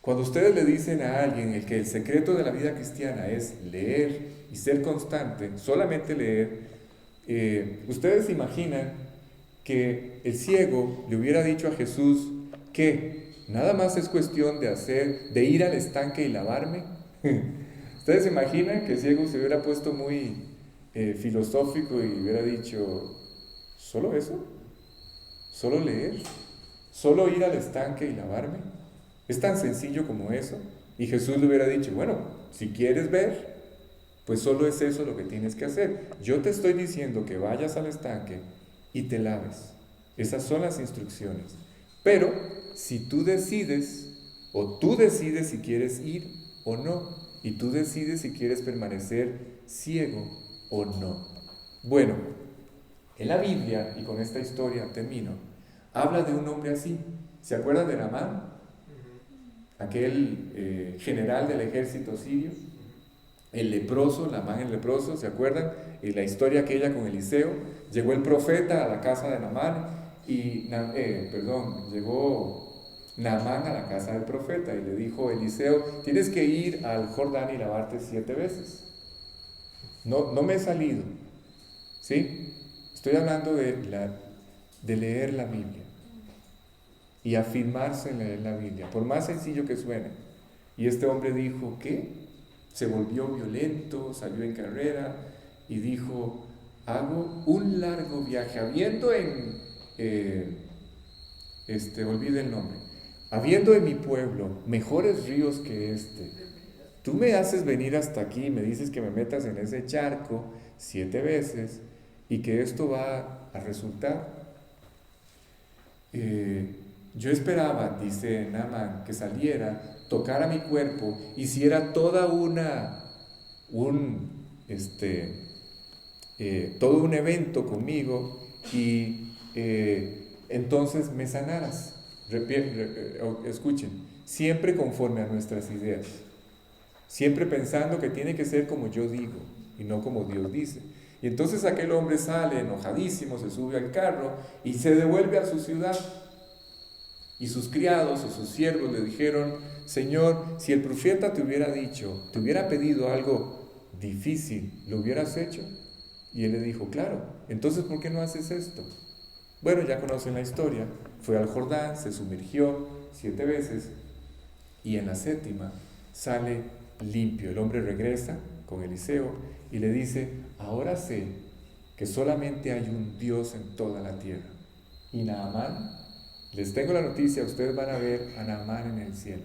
Cuando ustedes le dicen a alguien el que el secreto de la vida cristiana es leer y ser constante, solamente leer, ustedes imaginan que el ciego le hubiera dicho a Jesús que nada más es cuestión de ir al estanque y lavarme. ¿Ustedes se imaginan que el ciego se hubiera puesto muy filosófico y hubiera dicho, ¿solo eso? ¿Solo leer? ¿Solo ir al estanque y lavarme? ¿Es tan sencillo como eso? Y Jesús le hubiera dicho, bueno, si quieres ver, pues solo es eso lo que tienes que hacer. Yo te estoy diciendo que vayas al estanque y te laves. Esas son las instrucciones. Pero si tú decides, o tú decides si quieres ir o no, y tú decides si quieres permanecer ciego o no. Bueno, en la Biblia, y con esta historia termino, habla de un hombre así. ¿Se acuerdan de Naamán? Aquel general del ejército sirio, el leproso, Naamán el leproso, ¿se acuerdan? La historia aquella con Eliseo, llegó el profeta a la casa de Naamán llegó Naamán a la casa del profeta y le dijo Eliseo, tienes que ir al Jordán y lavarte 7 veces. No me he salido, ¿sí? Estoy hablando de leer la Biblia y afirmarse en leer la Biblia, por más sencillo que suene. Y este hombre dijo, ¿qué? Se volvió violento, salió en carrera y dijo, hago un largo viaje, olvide el nombre, habiendo en mi pueblo mejores ríos que este, tú me haces venir hasta aquí y me dices que me metas en ese charco 7 veces y que esto va a resultar. Yo esperaba, dice Naamán, que saliera, tocara mi cuerpo, hiciera todo un evento conmigo y entonces me sanaras. Escuchen, siempre conforme a nuestras ideas, siempre pensando que tiene que ser como yo digo y no como Dios dice. Y entonces aquel hombre sale enojadísimo, se sube al carro y se devuelve a su ciudad. Y sus criados o sus siervos le dijeron, Señor, si el profeta te hubiera dicho, te hubiera pedido algo difícil, ¿lo hubieras hecho? Y él le dijo, claro, entonces ¿por qué no haces esto? Bueno, ya conocen la historia, fue al Jordán, se sumergió 7 veces y en la 7ª sale limpio. El hombre regresa con Eliseo y le dice, ahora sé que solamente hay un Dios en toda la tierra. Y Naamán, les tengo la noticia, ustedes van a ver a Naamán en el cielo.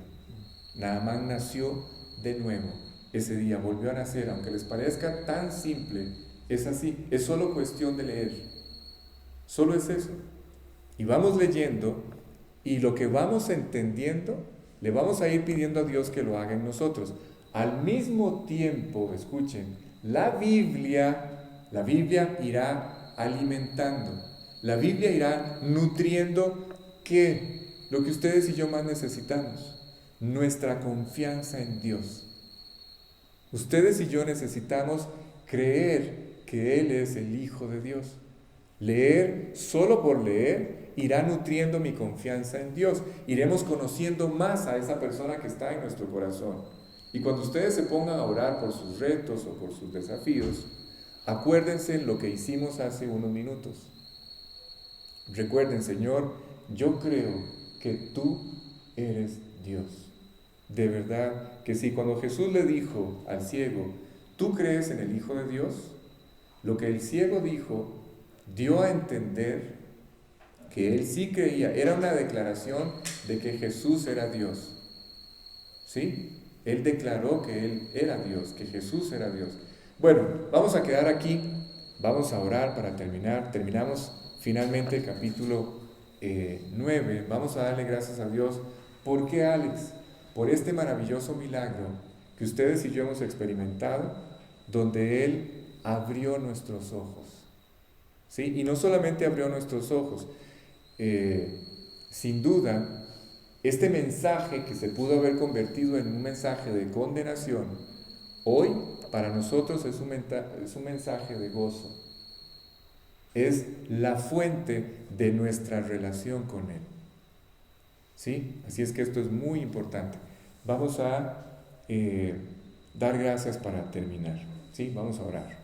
Naamán nació de nuevo ese día, volvió a nacer, aunque les parezca tan simple, es así, es solo cuestión de leer, solo es eso. Y vamos leyendo y lo que vamos entendiendo, le vamos a ir pidiendo a Dios que lo haga en nosotros. Al mismo tiempo, escuchen, la Biblia irá alimentando, la Biblia irá nutriendo ¿qué? Lo que ustedes y yo más necesitamos, nuestra confianza en Dios. Ustedes y yo necesitamos creer que Él es el Hijo de Dios. Leer, solo por leer, irá nutriendo mi confianza en Dios. Iremos conociendo más a esa persona que está en nuestro corazón. Y cuando ustedes se pongan a orar por sus retos o por sus desafíos, acuérdense lo que hicimos hace unos minutos. Recuerden, Señor, yo creo que tú eres Dios. De verdad que sí. Cuando Jesús le dijo al ciego, ¿tú crees en el Hijo de Dios? Lo que el ciego dijo dio a entender que él sí creía. Era una declaración de que Jesús era Dios. ¿Sí? Él declaró que Él era Dios, que Jesús era Dios. Bueno, vamos a quedar aquí. Vamos a orar para terminar. Terminamos finalmente el capítulo 9, vamos a darle gracias a Dios. ¿Por qué, Alex? Por este maravilloso milagro que ustedes y yo hemos experimentado, donde Él abrió nuestros ojos, ¿sí? Y no solamente abrió nuestros ojos, sin duda, este mensaje que se pudo haber convertido en un mensaje de condenación, hoy para nosotros es un mensaje de gozo. Es la fuente de nuestra relación con Él. ¿Sí? Así es que esto es muy importante. Vamos a dar gracias para terminar. ¿Sí? Vamos a orar.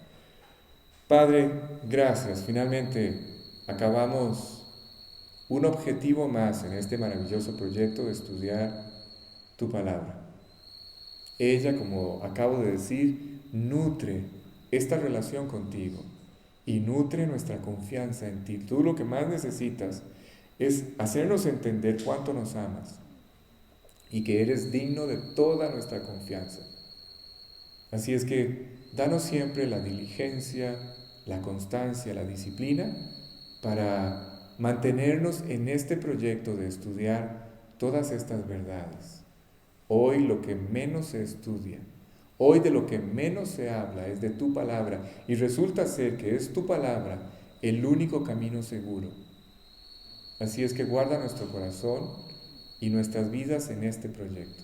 Padre, gracias. Finalmente acabamos un objetivo más en este maravilloso proyecto de estudiar tu palabra. Ella, como acabo de decir, nutre esta relación contigo y nutre nuestra confianza en ti. Tú lo que más necesitas es hacernos entender cuánto nos amas y que eres digno de toda nuestra confianza. Así es que danos siempre la diligencia, la constancia, la disciplina para mantenernos en este proyecto de estudiar todas estas verdades. Hoy lo que menos se estudia, hoy de lo que menos se habla es de tu palabra, y resulta ser que es tu palabra el único camino seguro. Así es que guarda nuestro corazón y nuestras vidas en este proyecto.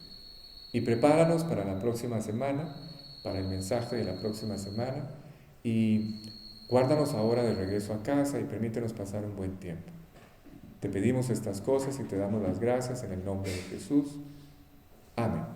Y prepáranos para la próxima semana, para el mensaje de la próxima semana, y guárdanos ahora de regreso a casa y permítenos pasar un buen tiempo. Te pedimos estas cosas y te damos las gracias en el nombre de Jesús. Amén.